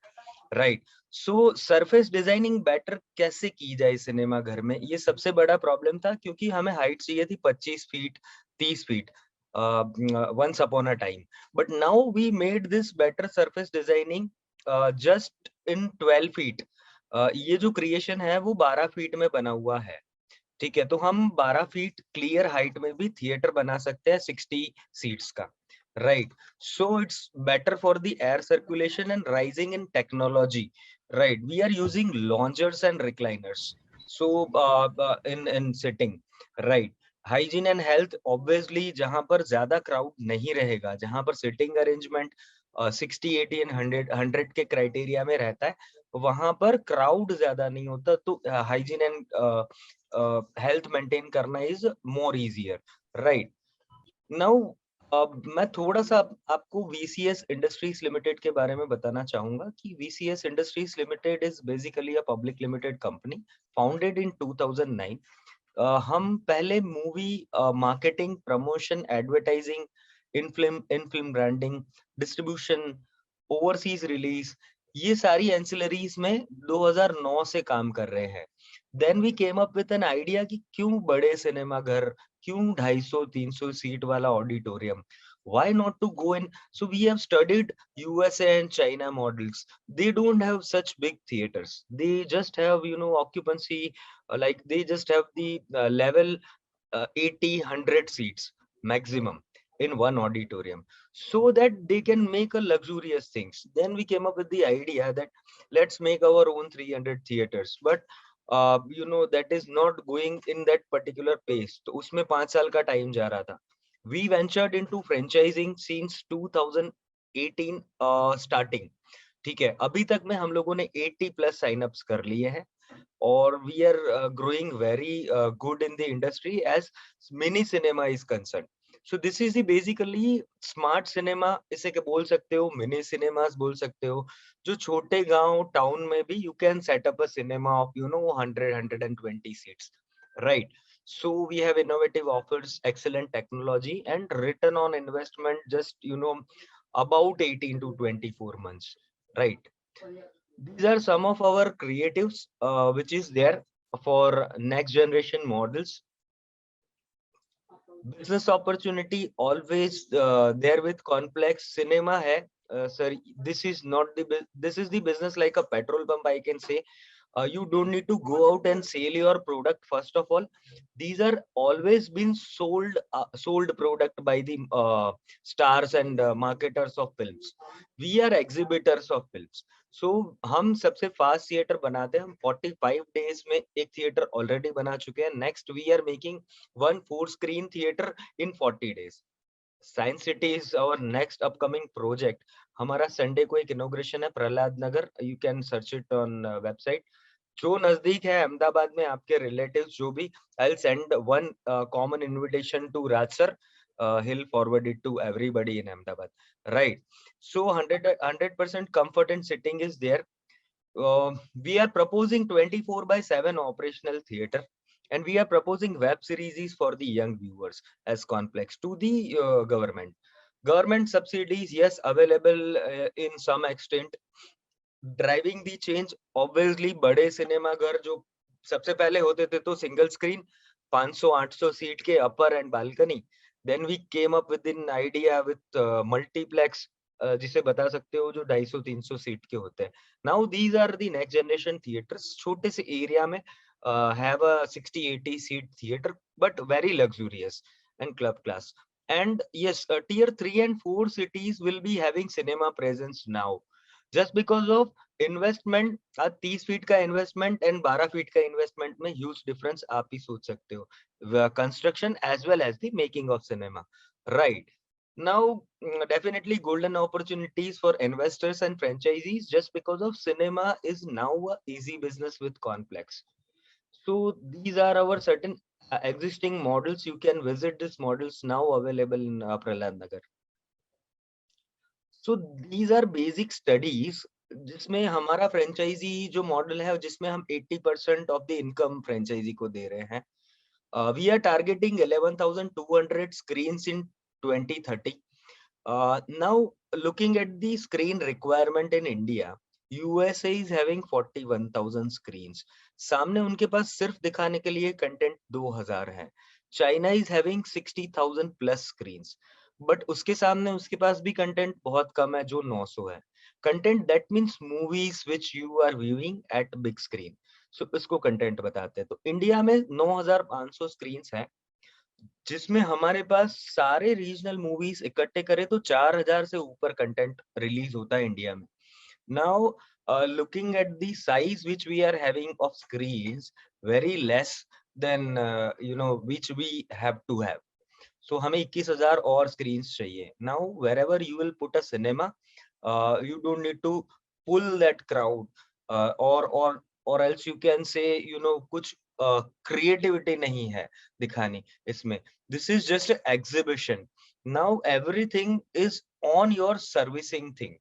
right? सो surface designing better कैसे की जाए cinema घर में, ये सबसे बड़ा प्रॉब्लम था, क्योंकि हमें हाइट चाहिए थी 25 feet 30 feet once upon a time. But now we made this better surface designing just in 12 feet. ये जो क्रिएशन है वो 12 फीट में बना हुआ है, ठीक है? तो हम 12 फीट क्लियर हाइट में भी थिएटर बना सकते हैं 60 सीट्स का, right? So it's better for the air circulation and rising in technology, right? We are using loungers and recliners, so in sitting, right? Hygiene and health, obviously जहां पर ज्यादा crowd नहीं रहेगा, जहां पर सिटिंग अरेंजमेंट 60 80 एंड 100 के criteria में रहता है, वहां पर क्राउड ज्यादा नहीं होता, तो हाइजीन एंड हेल्थ मेंटेन करना is more easier, right? Now मैं थोड़ा सा आपको VCS इंडस्ट्रीज लिमिटेड के बारे में बताना चाहूंगा कि VCS industries limited is basically a public limited company founded in 2009. हम पहले मूवी मार्केटिंग, प्रमोशन, एडवर्टाइजिंग, इन film branding, distribution, overseas release, ये सारी एंसिलरीज में 2009 से काम कर रहे हैं. Then we came up with an idea कि क्यों बड़े सिनेमा घर, क्यों 250-300 सीट वाला auditorium, why not to go in? So we have studied USA and China models. They don't have such big theaters. They just have, you know, occupancy, like they just have the level 80-100 seats maximum in one auditorium, so that they can make a luxurious things. Then we came up with the idea that let's make our own 300 theaters, but you know, that is not going in that particular pace. तो उसमें 5 साल का time जा रहा था. We ventured into franchising since 2018 starting. ठीक है, अभी तक में हम लोगों ने 80 प्लस साइन अप्स कर लिए हैं, और we are growing very good in the industry as mini cinema is concern. So this is basically smart cinema, इसे क्या बोल सकते हो, मिनी सिनेमास बोल सकते हो, जो छोटे गांव टाउन में भी you can set up a cinema of, you know, 100-120 seats, right? So we have innovative offers, excellent technology, and return on investment just, you know, about 18 to 24 months, right? These are some of our creatives which is there for next generation models. Business opportunity always there with complex cinema hai. Sir, this is not the this is the business like a petrol pump, I can say. You don't need to go out and sell your product. First of all, these are always been sold product by the stars and marketers of films. We are exhibitors of films. So हम सबसे fast theatre बनाते हैं. हम 45 days में एक theatre already बना चुके हैं. Next we are making 1 4 screen theatre in 40 days. Science City is our next upcoming project. हमारा संडे को एक इनॉग्रेशन है Prahlad Nagar. You can search it on website. जो नजदीक है अहमदाबाद में, आपके रिलेटिव्स जो भी, I will send one common invitation to Raj sir. He'll forward it to everybody in Ahmedabad, right? So 100% comfort and sitting is there. We are proposing 24/7 operational theater, and we are proposing web series for the young viewers as complex to the government subsidies, yes, available in some extent. Driving the change, obviously बड़े cinema घर जो सबसे पहले होते थे तो single screen 500-800 seat के upper end balcony. Then we came up with in idea with multiplex, जिसे बता सकते हो जो 250-300 सीट के होते हैं. Now these are the next generation theatres. छोटे से एरिया में have a 60-80 seat theater, but very luxurious and club class. And yes, tier 3 and 4 cities will be having cinema presence now, just because of investment. 30 feet का investment and 12 feet का investment में huge difference आप ही सोच सकते हो, construction as well as the making of cinema, right? Now, definitely golden opportunities for investors and franchisees, just because of cinema is now a easy business with Complex. So these are our certain existing models. You can visit these models now available in Prahlad Nagar. So these are basic studies जिसमें हमारा franchise जो model है जिसमें हम 80% of the income franchise को दे रहे हैं। We are targeting 11,200 screens in 2030. Now, looking at the screen requirement in India, USA is having 41,000 screens. सामने उनके पास सिर्फ दिखाने के लिए कंटेंट 2000 है। China is having 60,000 plus screens. But उसके सामने उसके पास भी कंटेंट बहुत कम है जो 900 है। Content that means movies which you are viewing at big screen, so इसको कंटेंट बताते हैं। तो इंडिया में 9500 स्क्रीन है, जिसमें हमारे पास सारे रीजनल मूवीज इकट्ठे करें तो 4000 से ऊपर कंटेंट रिलीज होता है इंडिया में। Now looking at the size which we are having of screens, very less than which we have to have. So हमें 21,000 और स्क्रीन्स चाहिए। Now wherever you will put a cinema, you don't need to pull that crowd, or else you can say कुछ creativity नहीं है दिखानी इसमें। This is just an exhibition. Now everything is on your servicing thing.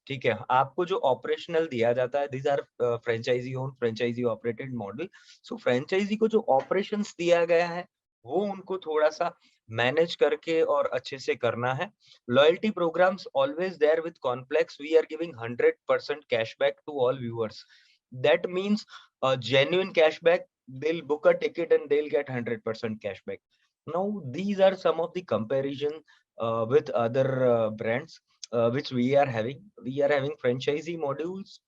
ठीक है, आपको जो operational दिया जाता है, these are franchisee owned, franchisee operated model. So franchisee को जो operations दिया गया है वो उनको थोड़ा सा मैनेज करके और अच्छे से करना है। Loyalty programs always there with Complex. We are giving 100% cashback to all viewers. That means a genuine cashback. They'll book a ticket and they'll get 100% cashback. Now, these are some of the comparison with other brands which we are having. We are having franchisee modules.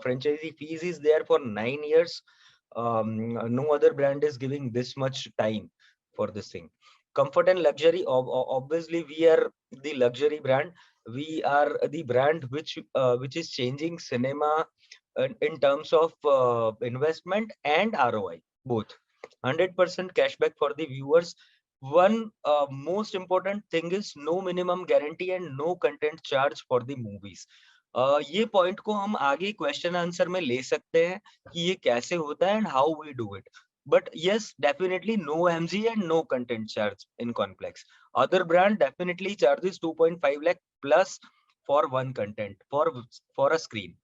Franchisee fees is there for 9 years. No other brand is giving this much time for this thing. Comfort and luxury, obviously we are the luxury brand. We are the brand which is changing cinema in terms of investment and ROI, both. 100% cashback for the viewers. One most important thing is no minimum guarantee and no content charge for the movies. ये point को हम आगे question answer में ले सकते हैं कि ये कैसे होता है and how we do it. But yes, definitely no MG and no content charge in Complex. Other brand definitely charges 2.5 lakh plus for one content for a screen.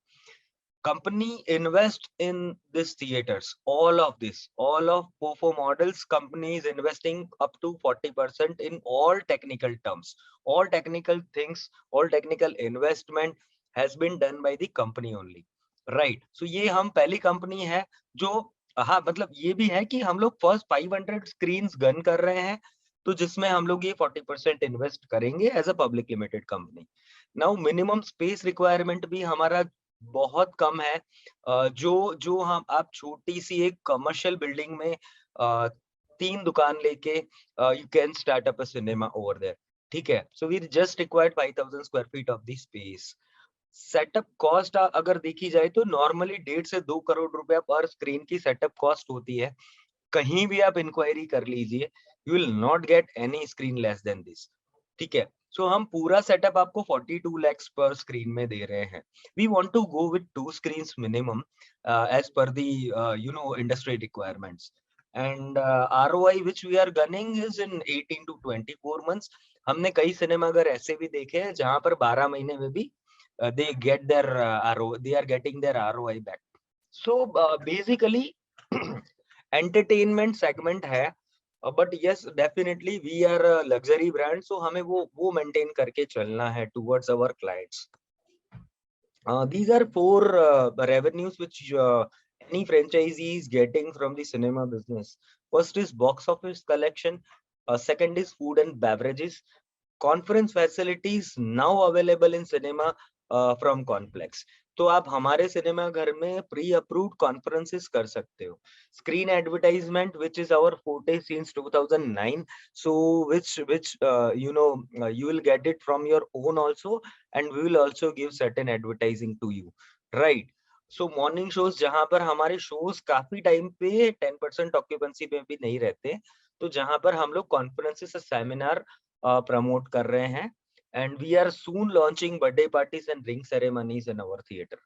Company invest in this theaters, all of POFO models, company is investing up to 40% in all technical terms, all technical things, all technical investment has been done by the company only, right? So ये हम पहली company है जो, हाँ मतलब ये भी है कि हम लोग फर्स्ट 500 स्क्रीन्स गन कर रहे हैं, तो जिसमें हम लोग ये 40% इन्वेस्ट करेंगे as a public limited company. Now minimum space requirement भी हमारा बहुत कम है। जो हम आप छोटी सी एक कमर्शियल बिल्डिंग में 3 दुकान लेके you can start up a cinema over there, ठीक है। So we just required 5000 square feet of the space. Setup cost अगर देखी जाए तो नॉर्मली 1.5 से 2 करोड़ रुपया पर स्क्रीन की सेटअप कॉस्ट होती है। कहीं भी आप इंक्वायरी कर लीजिए, you will not get any screen less than this, ठीक है। सो हम पूरा सेटअप आपको 42 lakhs पर स्क्रीन में दे रहे हैं। We want to go with 2 screens minimum as per the industry requirements, and ROI which we are gunning is in 18 to 24 months. हमने कई सिनेमा घर ऐसे भी देखे हैं जहां पर 12 महीने में भी they get their they are getting their ROI back. So basically entertainment segment है, but yes definitely we are a luxury brand, so हमें वो maintain करके चलना है towards our clients. These are 4 revenues which any franchisee is getting from the cinema business. First is box office collection, second is food and beverages, conference facilities now available in cinema from Complex. तो आप हमारे cinema घर में pre approved conferences कर सकते हो. Screen advertisement which is our forte since 2009, so which you will get it from your own also, and we will also give certain advertising to you, right? So morning shows जहां पर हमारे shows काफी time पे 10% occupancy में भी नहीं रहते, तो जहां पर हम लोग कॉन्फ्रेंसेस सेमिनार प्रमोट कर रहे हैं, and we are soon launching birthday parties and ring ceremonies in our theatre,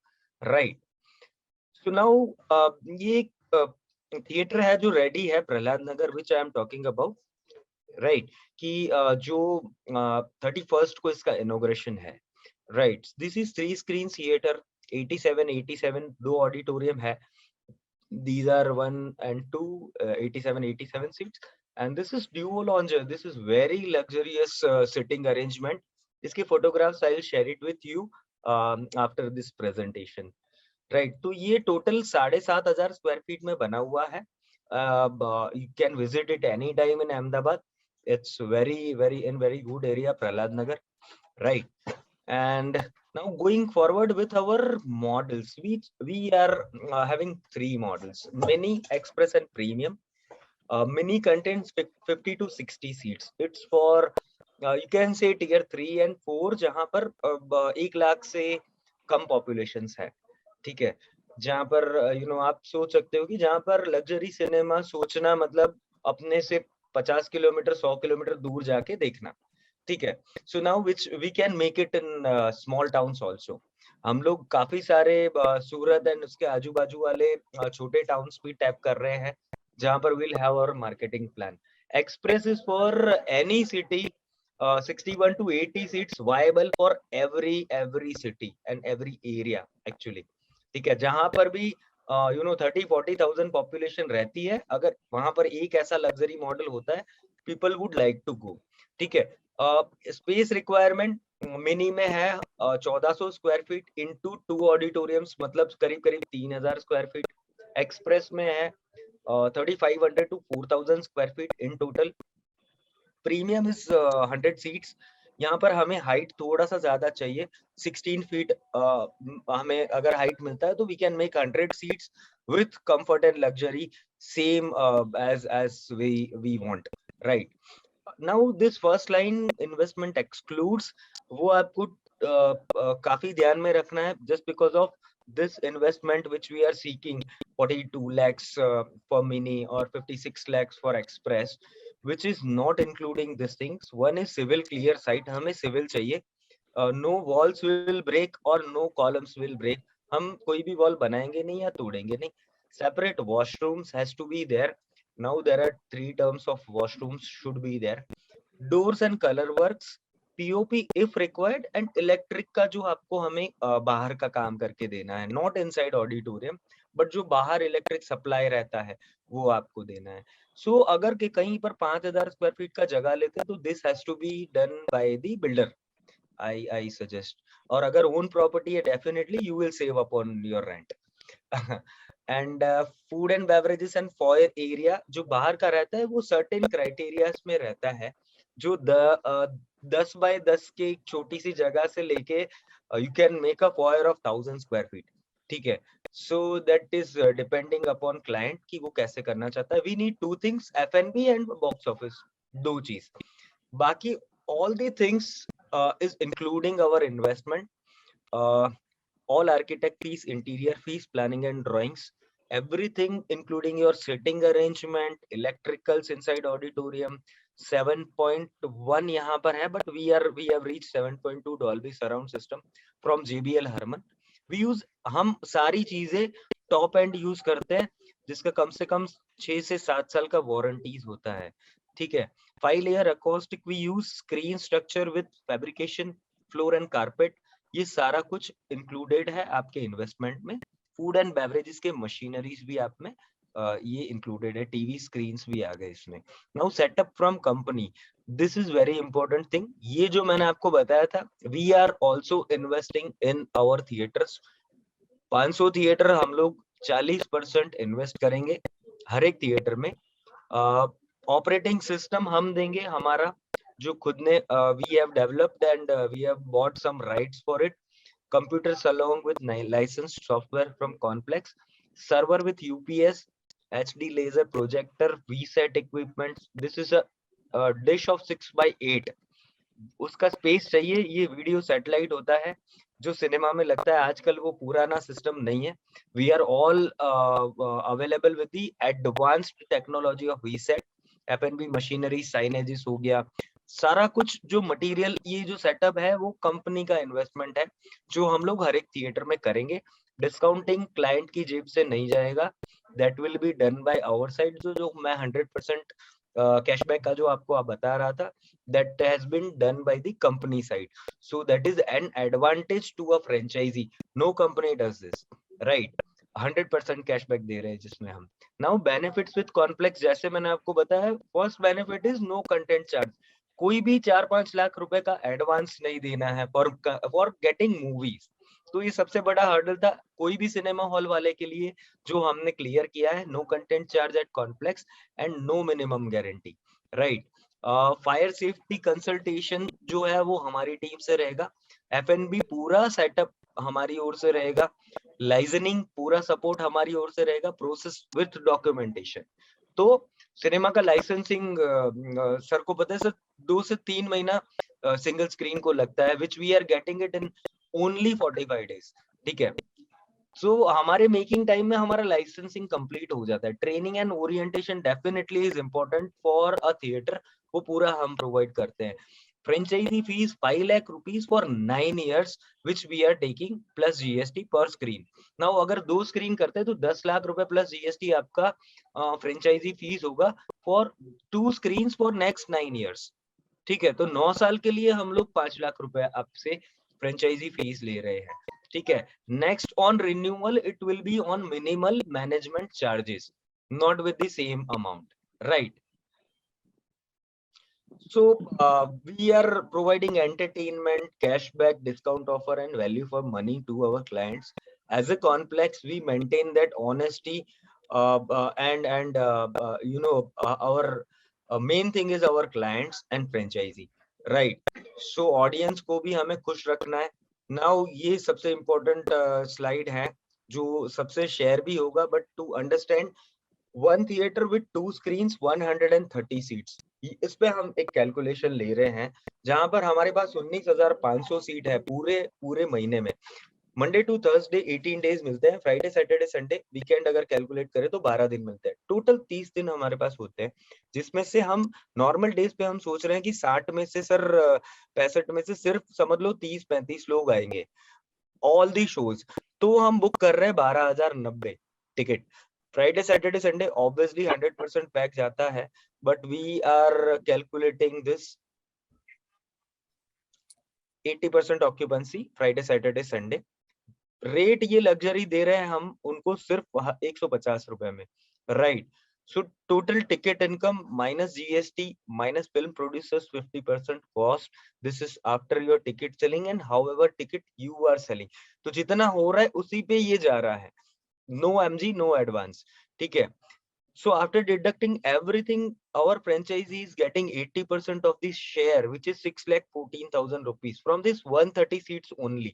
right? So now ये थिएटर है जो रेडी है Prahlad Nagar, which I am talking about, right? कि जो 31st को इसका इनॉग्रेशन है, right? This is 3 screen theatre, 87 दो ऑडिटोरियम है. These are 1 and 2, 87 seats, and this is duo lounge. This is very luxurious sitting arrangement. इसके photographs I will share it with you after this presentation, right? तो ये total 7,500 square feet में बना हुआ है. You can visit it any time in Ahmedabad. It's very good area, Prahlad Nagar, right? And now going forward with our models, we are having 3 models: Mini, Express and Premium. Mini contains 50 to 60 seats. It's for you can say tier 3 and 4, जहां पर 1 लाख से कम populations है, ठीक है? जहां पर आप सोच सकते हो कि जहां पर लग्जरी सिनेमा सोचना मतलब अपने से 50 किलोमीटर 100 किलोमीटर दूर जाके देखना, ठीक है? So now which we can make it in small towns also. हम लोग काफी सारे सूरत एंड उसके आजू बाजू वाले छोटे टाउन्स भी टैप कर रहे हैं, जहां पर will have our marketing plan. Express is for any city, 61 to 80 seats, viable for every city and every area actually, ठीक है? जहां पर भी 30-40,000 पॉपुलेशन रहती है, अगर वहां पर एक ऐसा लग्जरी मॉडल होता है, people would like to go, ठीक है? स्पेस रिक्वायरमेंट मिनी में है 1400 स्क्वायर फीट इनटू 2 ऑडिटोरियम्स, मतलब करीब 3,000 स्क्वायर फीट. एक्सप्रेस में है 3,500 to 4,000 square feet in total. Premium is 100 seats. यहाँ पर हमें हाइट थोड़ा सा ज्यादा चाहिए, 16 फीट हमें अगर हाइट मिलता है तो we can make 100 seats with comfort and luxury, same as we want, right? Now this first line investment excludes, वो आपको काफी ध्यान में रखना है, just because of this investment which we are seeking, 42 lakhs for mini or 56 lakhs for express, which is not including these things. One is civil clear site, हमें civil चाहिए. No walls will break or no columns will break. हम कोई भी wall बनाएंगे नहीं या तोड़ेंगे नहीं. Separate washrooms has to be there. Now there are 3 terms of washrooms should be there. Doors and color works, POP if required, and electric का जो आपको हमें बाहर का काम करके देना है, not inside auditorium, but जो बाहर इलेक्ट्रिक सप्लाई रहता है वो आपको देना है. सो अगर के कहीं पर 5,000 स्क्वायर फीट का जगह लेते हैं तो this has to be done by the builder, I suggest. और अगर ओन प्रॉपर्टी है, definitely you will save upon your rent. And food and beverages and foyer area जो बाहर का रहता है वो सर्टेन क्राइटेरियाज में रहता है, जो 10 बाय 10 की एक छोटी सी जगह से लेके you can make a foyer of 1,000 square feet, ठीक है? So that is depending upon client कि वो कैसे करना चाहता है. We need 2 things, F&B and box office, 2 चीज. बाकी all the things is including our investment, all architect fees, interior fees, planning and drawings, everything including your sitting arrangement, electricals inside auditorium. 7.1 यहाँ पर है, but we have reached 7.2 Dolby surround system from JBL Harman. हम सारी चीजें top and use करते हैं, जिसका कम से कम 6 से 7 साल का वारंटीज होता है, ठीक है? 5 layer acoustic we use, screen structure with fabrication, floor and carpet, ये सारा कुछ इंक्लूडेड है आपके इन्वेस्टमेंट में. फूड एंड बेवरेजेस के मशीनरीज भी आप में ये इंक्लूडेड है, टीवी स्क्रीन्स भी आ गए इसमें. Now setup from company, this is very important thing. ये जो मैंने आपको बताया था, we are also investing in our theatres. 500 theatre हम लोग 40% इन्वेस्ट करेंगे हर एक थिएटर में. ऑपरेटिंग सिस्टम हम देंगे हमारा, जो खुद ने we have developed and we have bought some rights for it. computers along with licensed software from Complex, server with UPS, HD laser projector, VSAT equipment. This is a dish of 6x8. उसका space चाहिए, ये video satellite होता है जो cinema में लगता है आजकल, वो पुराना सिस्टम नहीं है. We are all available with the advanced technology of VSAT, FNB machinery, signages हो गया, सारा कुछ जो मटेरियल, ये जो सेटअप है वो कंपनी का इन्वेस्टमेंट है जो हम लोग हर एक थिएटर में करेंगे. डिस्काउंटिंग क्लाइंट की जेब से नहीं जाएगा, that will be done by our side. जो मैं 100% कैशबैक का जो आपको बता रहा था, that has been done by the company side, so that is an advantage to a franchisee. No company does this, right? 100% cashback दे रहे हैं जिसमें हम. नाउ बेनिफिट्स विद कॉम्प्लेक्स, जैसे मैंने आपको बताया, first benefit is no content charge. कोई भी 4-5 लाख रुपए का एडवांस नहीं देना है फॉर गेटिंग मूवीज. तो ये सबसे बड़ा हर्डल था कोई भी सिनेमा हॉल वाले के लिए, जो हमने क्लियर किया है. No content charge at complex and no minimum guarantee, right? Fire safety consultation जो है वो हमारी टीम से रहेगा. एफएनबी पूरा सेटअप हमारी ओर से रहेगा. लाइजनिंग पूरा सपोर्ट हमारी ओर से रहेगा, प्रोसेस विथ डॉक्यूमेंटेशन. तो सिनेमा का लाइसेंसिंग सर को पता है सर, 2 से 3 महीना सिंगल स्क्रीन को लगता है, which we are getting it in only 45 days. ठीक है, सो हमारे मेकिंग टाइम में हमारा लाइसेंसिंग कंप्लीट हो जाता है. Training and orientation definitely is important for a theatre, वो पूरा हम प्रोवाइड करते हैं. Franchisee fees 5 lakh rupees for 9 years which we are taking plus GST per screen. Now अगर 2 स्क्रीन करते हैं तो 10 लाख रुपए प्लस जीएसटी आपका फ्रेंचाइजी फीस होगा for 2 screens for next 9 years. ठीक है, तो 9 साल के लिए हम लोग 5 लाख रुपए आपसे फ्रेंचाइजी फीस ले रहे हैं. ठीक है, next on renewal it will be on minimal management charges, not with the same amount, right? So we are providing entertainment, cashback, discount offer and value for money to our clients. As a complex, we maintain that honesty and you know, our main thing is our clients and franchisee, right? So audience को भी हमें खुश रखना है. Now ये सबसे important slide है जो सबसे share भी होगा, but to understand one theater with 2 screens 130 seats, इस पे हम एक कैलकुलेशन ले रहे हैं जहां पर हमारे पास 19,500 सीट है पूरे महीने में. मंडे टू थर्सडे 18 डेज मिलते हैं, फ्राइडे सैटरडे संडे वीकेंड अगर कैलकुलेट करें तो 12 दिन मिलते हैं. टोटल 30 दिन हमारे पास होते हैं, जिसमें से हम नॉर्मल डेज पे हम सोच रहे हैं कि 60 में से सर 65 में से सिर्फ समझ लो 30-35 लोग आएंगे ऑल दी शोज. तो हम बुक कर रहे हैं 12,090 ticket. Friday Saturday Sunday obviously 100% pack जाता है, but we are calculating this 80% occupancy Friday Saturday Sunday. Rate ये लग्जरी दे रहे हैं हम उनको सिर्फ 150 रुपए में, राइट? So total ticket income minus GST minus film producers 50% cost. This is after your ticket selling and however ticket you are selling. तो जितना हो रहा है उसी पे ये जा रहा है, नो एमजी नो एडवांस. ठीक है, so after deducting everything, our franchisee is getting 80% of the share, which is 6,14,000 rupees from this 130 seats only.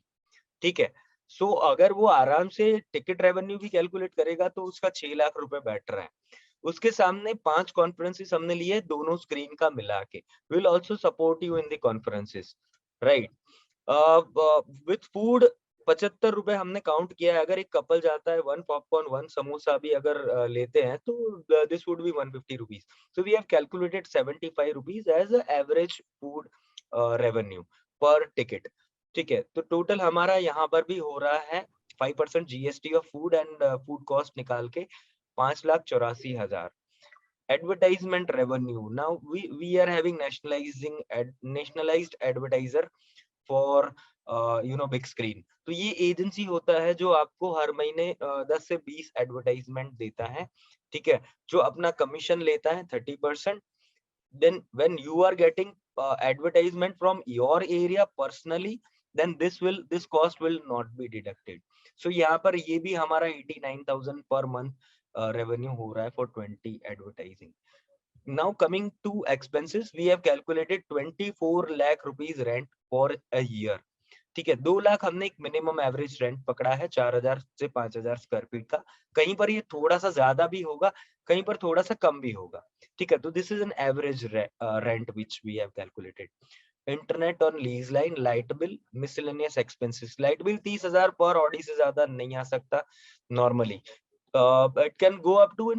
ठीक है, so अगर वो आराम से टिकट रेवेन्यू भी कैलकुलेट करेगा तो उसका 6 लाख रुपए बैठ रहा है. उसके सामने 5 कॉन्फ्रेंसेस हमने लिए दोनों स्क्रीन का मिला के. Will also support you in the conferences, right? With food 75 रुपए हमने काउंट किया है. अगर एक कपल जाता है 1 पॉपकॉर्न 1 समोसा भी अगर लेते हैं तो this would be 150 rupees. So we have calculated 75 rupees as average food revenue per ticket. ठीक है, तो टोटल हमारा यहाँ पर भी हो रहा है 5% GST of food and food cost निकाल के 5,84,000. Advertisement revenue, now we are having nationalised advertiser for you know big screen. तो ये एजेंसी होता है जो आपको हर महीने 10 से 20 एडवर्टाइजमेंट देता है. ठीक है, जो अपना कमीशन लेता है 30%. Then when you are getting advertisement from your area personally, then this cost will not be deducted. So यहाँ पर ये भी हमारा 89,000 per month revenue हो रहा है for 20 advertising. Now coming to expenses, we have calculated 24 lakh rupees rent for a year. ठीक है। 2 लाख हमने एक मिनिमम एवरेज रेंट पकड़ा है 4000 से 5000 स्क्वायर फीट का। कहीं पर ये थोड़ा सा ज्यादा भी होगा, कहीं पर थोड़ा सा कम भी होगा, ठीक है। तो this is an average rent which we have calculated. Internet on lease line, light bill, miscellaneous expenses. Light bill 30,000 पर ऑडी से ज्यादा नहीं आ सकता normally. It can go up to,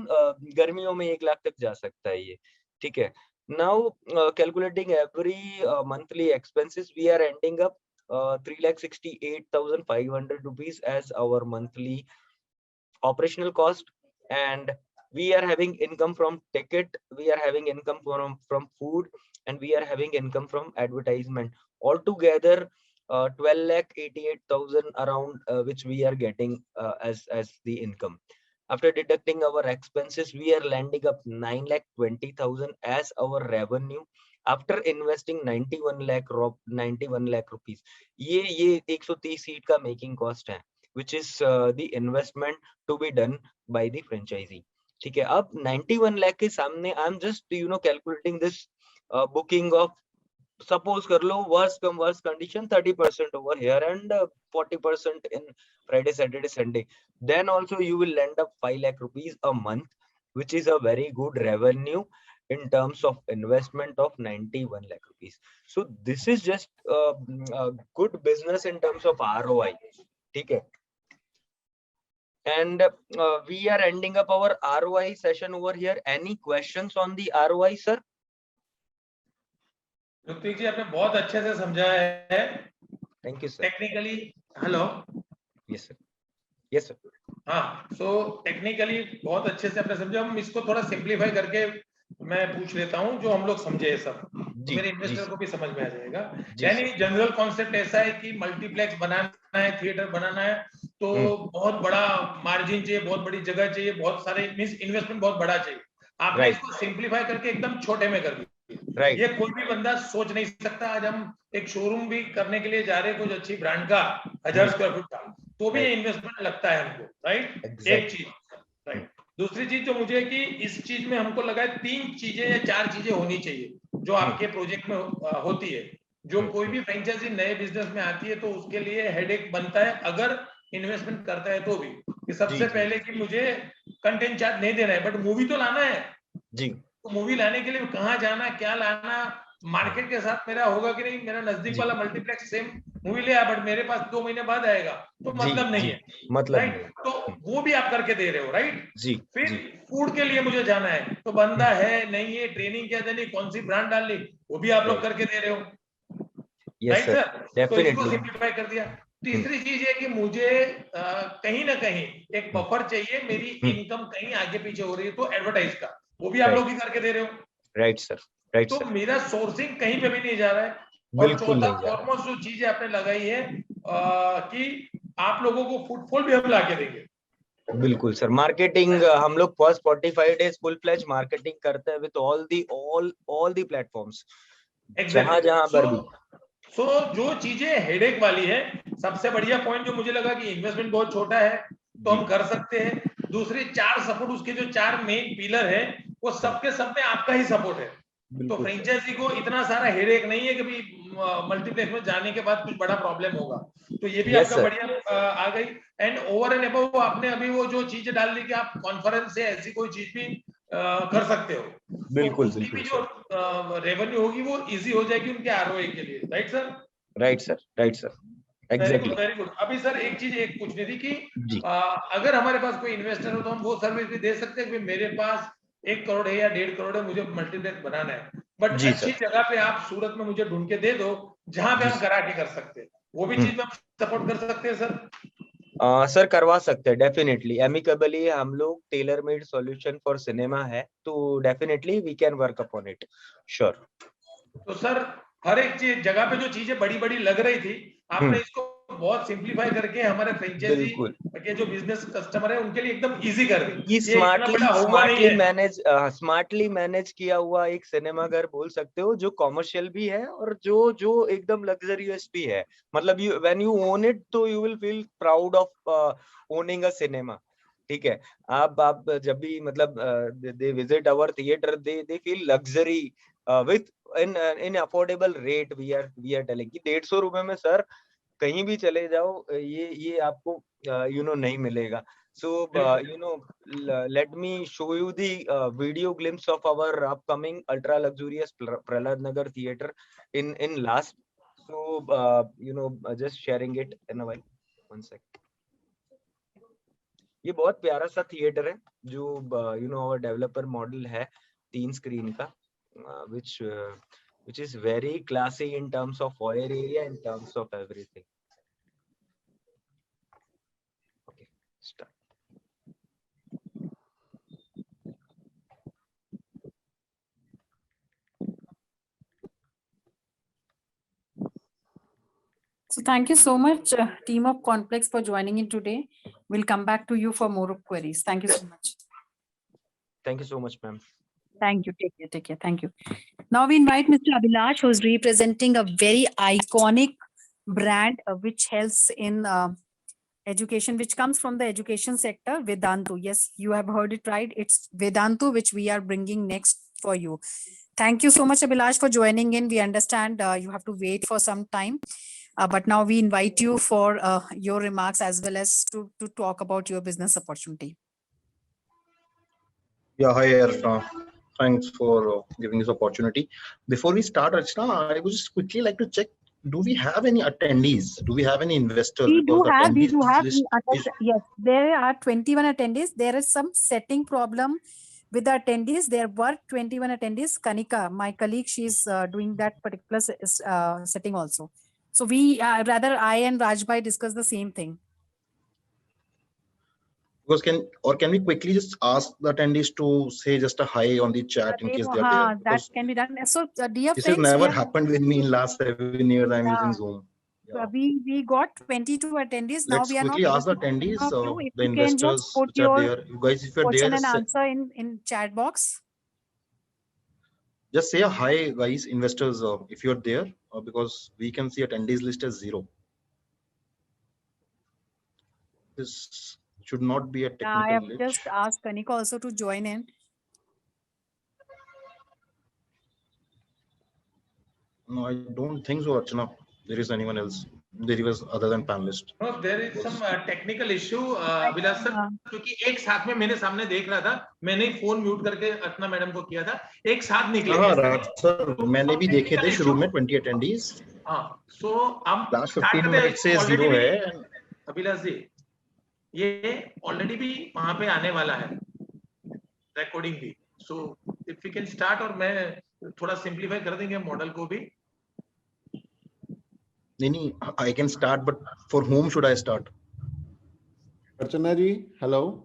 गर्मियों में 1 लाख तक जा सकता है ये, ठीक है। Now calculating every monthly expenses, we are ending up 3,68,500 rupees as our monthly operational cost, and we are having income from ticket, we are having income from food, and we are having income from advertisement. Altogether 12,88,000 around, which we are getting as the income. After deducting our expenses, we are landing up 9,20,000 as our revenue after investing 91 lakh rupees. ये 130 seat का making cost है, which is the investment to be done by the franchisee, ठीक है। अब 91 lakh के सामने I am just calculating this booking of, suppose कर लो worst come worst condition 30% over here and 40% in Friday, Saturday, Sunday, then also you will land up 5 lakh rupees a month, which is a very good revenue in terms of investment of 91 lakh rupees. So this is just a good business in terms of ROI, ठीक है। And we are ending up our ROI session over here. Any questions on the ROI, sir? Ritwik जी, आपने बहुत अच्छे से समझाया है। Thank you, sir. Technically, hello, Yes, sir. Yes, sir. हाँ, so technically बहुत अच्छे से आपने समझा। हम इसको थोड़ा सिंप्लीफाई करके मैं पूछ लेता हूँ, जो हम लोग समझे सब, जी, मेरे जी, इन्वेस्टर को भी समझ में आ जाएगा। जी, यानी सर। जनरल कॉन्सेप्ट ऐसा है कि मल्टीप्लेक्स बनाना है, थिएटर बनाना है, तो बहुत बड़ा मार्जिन चाहिए, बहुत बड़ी जगह चाहिए, बहुत सारे मींस इन्वेस्टमेंट बहुत बड़ा चाहिए। आपने Right. इसको सिंप्लीफाई करके एकदम छोटे में कर दिया। Right. ये कोई भी बंदा सोच नहीं सकता। आज हम एक शोरूम भी करने के लिए जा रहे हैं, कुछ अच्छी ब्रांड का 1000 स्क्वायर फुट का, तो भी Right. इन्वेस्टमेंट लगता है हमको, राइट? Exactly. एक चीज, राइट। दूसरी चीज जो मुझे कि इस चीज में हमको लगा है 3 चीजें या 4 चीजें होनी चाहिए जो आपके प्रोजेक्ट में होती है। जो कोई भी फ्रेंचाइजी नए बिजनेस में आती है तो उसके लिए हेडेक बनता है अगर इन्वेस्टमेंट करता है तो भी, कि सबसे पहले कि मुझे कंटेंट चार्ज नहीं देना है, बट मूवी तो लाना है जी। तो मूवी लाने के लिए कहाँ जाना, क्या लाना, मार्केट के साथ मेरा होगा कि नहीं। मेरा नजदीक वाला मल्टीप्लेक्स सेम मूवी ले आया, बट मेरे पास 2 महीने बाद आएगा, तो मतलब नहीं है, मतलब राइट? तो वो भी आप करके दे रहे हो, राइट? जी। फिर जी। फूड के लिए मुझे जाना है, तो बंदा है नहीं है, ट्रेनिंग क्या देनी, कौन सी ब्रांड डालनी, वो भी आप लोग करके दे रहे हो, यस राइट सर, सर? तो इसको डेफिनेटली। सिंप्लीफाई कर दिया। तीसरी चीज है कि मुझे कहीं ना कहीं एक बफर चाहिए, मेरी इनकम कहीं आगे पीछे हो रही है तो एडवर्टाइज का, वो भी आप लोग ही करके दे रहे हो, राइट सर, राइट तो सर। मेरा सोर्सिंग कहीं पे भी नहीं जा रहा है। और बिल्कुल चौथा नहीं जा रहा। फॉरमोस्ट जो चीजें आपने लगाई है कि आप लोगों को फुटफॉल भी हम ला के देंगे। बिल्कुल सर, मार्केटिंग हम लोग first 45 days full fledge marketing करते हैं विद ऑल दी प्लेटफॉर्म्स, जहां पर भी। सो जो चीजें हेडेक वाली है, सबसे बढ़िया पॉइंट जो मुझे लगा कि इन्वेस्टमेंट बहुत छोटा है तो हम कर सकते हैं। दूसरे 4 सपोर्ट, उसके जो 4 मेन पिलर है, वो सबके सब में आपका ही सपोर्ट है। तो फ्रेंचाइजी को इतना सारा हेडेक नहीं है कि भाई मल्टीप्लेक्स में जाने के बाद कुछ बड़ा प्रॉब्लम होगा, तो ये भी आपका बढ़िया आ गई। एंड ओवर एंड अबव आपने अभी वो जो चीजें डाल दी कि आप कॉन्फ्रेंस से ऐसी कोई चीज भी कर सकते हो, बिल्कुल, तो उसकी भी जो रेवेन्यू होगी वो इजी हो जाएगी उनके आरओए के लिए, right sir? Right sir, right sir, exactly. Very good. अभी सर एक चीज पूछनी थी कि अगर हमारे पास कोई इन्वेस्टर हो तो हम वो सर्विस भी दे सकते हैं कि मेरे पास 1 करोड़ है या 1.5 करोड़ है, मुझे मल्टीप्लेक्स बनाना है, बट अच्छी जगह पे आप सूरत में मुझे ढूंढ के दे दो जहां पे हम करा के कर सकते हैं, वो भी चीज में हम सपोर्ट कर सकते हैं सर? सर करवा सकते हैं डेफिनेटली, एमिकेबली। हम लोग tailor made solution for cinema है, तो definitely we can work upon it, sure. तो सर हर एक चीज जगह पे जो चीजें बड़ी बड़ी लग रही थी, आपने इसको बहुत सिंप्लीफाई करके हमारे फ्रेंचाइजी के जो बिजनेस कस्टमर है उनके लिए एकदम इजी कर दी। ये स्मार्टली मैनेज किया हुआ एक सिनेमा घर बोल सकते हो, जो कॉमर्शियल भी है और जो एकदम लग्जरियस भी है। मतलब व्हेन यू ओन इट तो you will feel proud of owning a cinema, ठीक है। आप जब भी मतलब they visit our theatre, they feel luxury with in affordable rate. We are telling कि 150 रुपए में सर कहीं भी चले जाओ ये आपको नहीं मिलेगा. So let me show you the video glimpse of our upcoming ultra luxurious Prahlad Nagar theater in last. So just sharing it in a while. One sec. ये बहुत प्यारा सा थिएटर है जो our developer model है 3 screen का, which is very classy in terms of foyer area, in terms of everything. Okay, start. So thank you so much, team of Complex, for joining in today. We'll come back to you for more queries. Thank you so much. Thank you so much, ma'am. Thank you. Take care. Take care. Thank you. Now we invite Mr. Abhilash, who is representing a very iconic brand which helps in education, which comes from the education sector, Vedantu. Yes, you have heard it right. It's Vedantu, which we are bringing next for you. Thank you so much, Abhilash, for joining in. We understand you have to wait for some time. But now we invite you for your remarks as well as to talk about your business opportunity. Yeah, hi, Archana. Thanks for giving this opportunity. Before we start, Archana, I would just quickly like to check, do we have any attendees? Do we have any investors? We do have. List is- Yes, there are 21 attendees. There is some setting problem with the attendees. There were 21 attendees. Kanika, my colleague, she's doing that particular setting also. So we rather I and Rajbhai discuss the same thing. Because can we quickly just ask the attendees to say just a hi on the chat in case they are there? That Because can be done. So dear this friends, has never happened with me in last 7 years. I'm using Zoom. Yeah. We got 22 attendees. Now Let's we are not quickly able ask the to attendees, of you. If the you can just investors put which are your there. You guys, if you're there, question and just answer in chat box. say a hi, guys, investors, if you're there, because we can see attendees list as 0. This should not be a technical I have glitch. just asked Kanika also to join in. No, I don't think so, Archana. There is anyone else. There was other than panelist. No, there is some technical issue, Vilas sir, क्योंकि एक साथ में मेरे सामने देख रहा था, मैंने फोन म्यूट करके अर्चना मैडम को किया था, एक साथ निकले. सर, मैंने भी देखे थे शुरू में 20 attendees. हाँ, so हम Last 15 minutes से 0 है. अभिलाष जी, ये ऑलरेडी भी वहां पे आने वाला है, रिकॉर्डिंग भी. So if we can start, और मैं थोड़ा सिंप्लीफाई कर देंगे मॉडल को भी. नहीं, I can start, but for whom should I start? Archana ji, hello.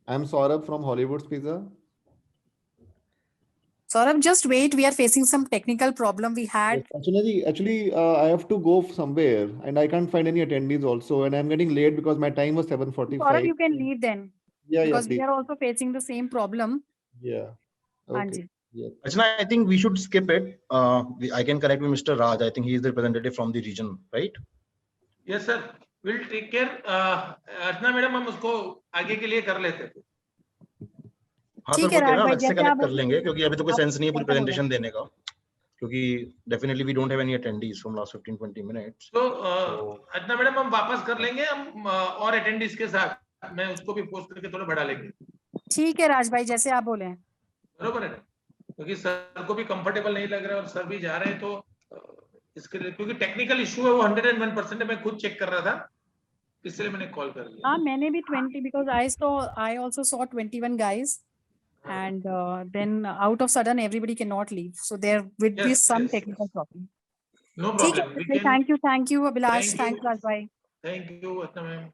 I'm Saurabh from Hollywood's Pizza. Saurabh, just wait. We are facing some technical problem. We had. Yes, Archana ji, actually, I have to go somewhere and I can't find any attendees also. And I'm getting late because my time was 7:45. Saurabh, you can leave then. Yeah, because we please. are also facing the same problem. Yeah. Anji. Okay. Yeah. Archana, I think we should skip it. I can connect with Mr. Raj. I think he is the representative from the region, right? Yes, sir. We'll take care. Archana madam, हम उसको आगे के लिए कर लेते हैं. हाँ sir, वो कह रहा है से कनेक्ट कर लेंगे क्योंकि अभी तो कोई सेंस नहीं है पूरी प्रेजेंटेशन देने का, क्योंकि definitely we don't have any attendees from last 15-20 minutes. तो अर्चना मैडम हम वापस कर लेंगे, हम और अटेंडीज के साथ मैं उसको भी पोस्ट करके थोड़ा बढ़ा लेंगे. ठीक है राज भाई, जैसे आप बोले. बरोबर है, क्योंकि सर को भी कंफर्टेबल नहीं लग रहा है और सर भी जा रहे हैं, तो इसके लिए क्योंकि टेक्निकल इशू है वो 101% मैं खुद चेक कर रहा था, इसलिए मैंने कॉल कर लिया. हाँ, मैंने भी 20 because I also saw 21 guys. And then out of sudden everybody cannot leave, so there would be some technical problem. No problem. Thank you Abhilash. Thank you Raj bhai. Thank you Atna ma'am.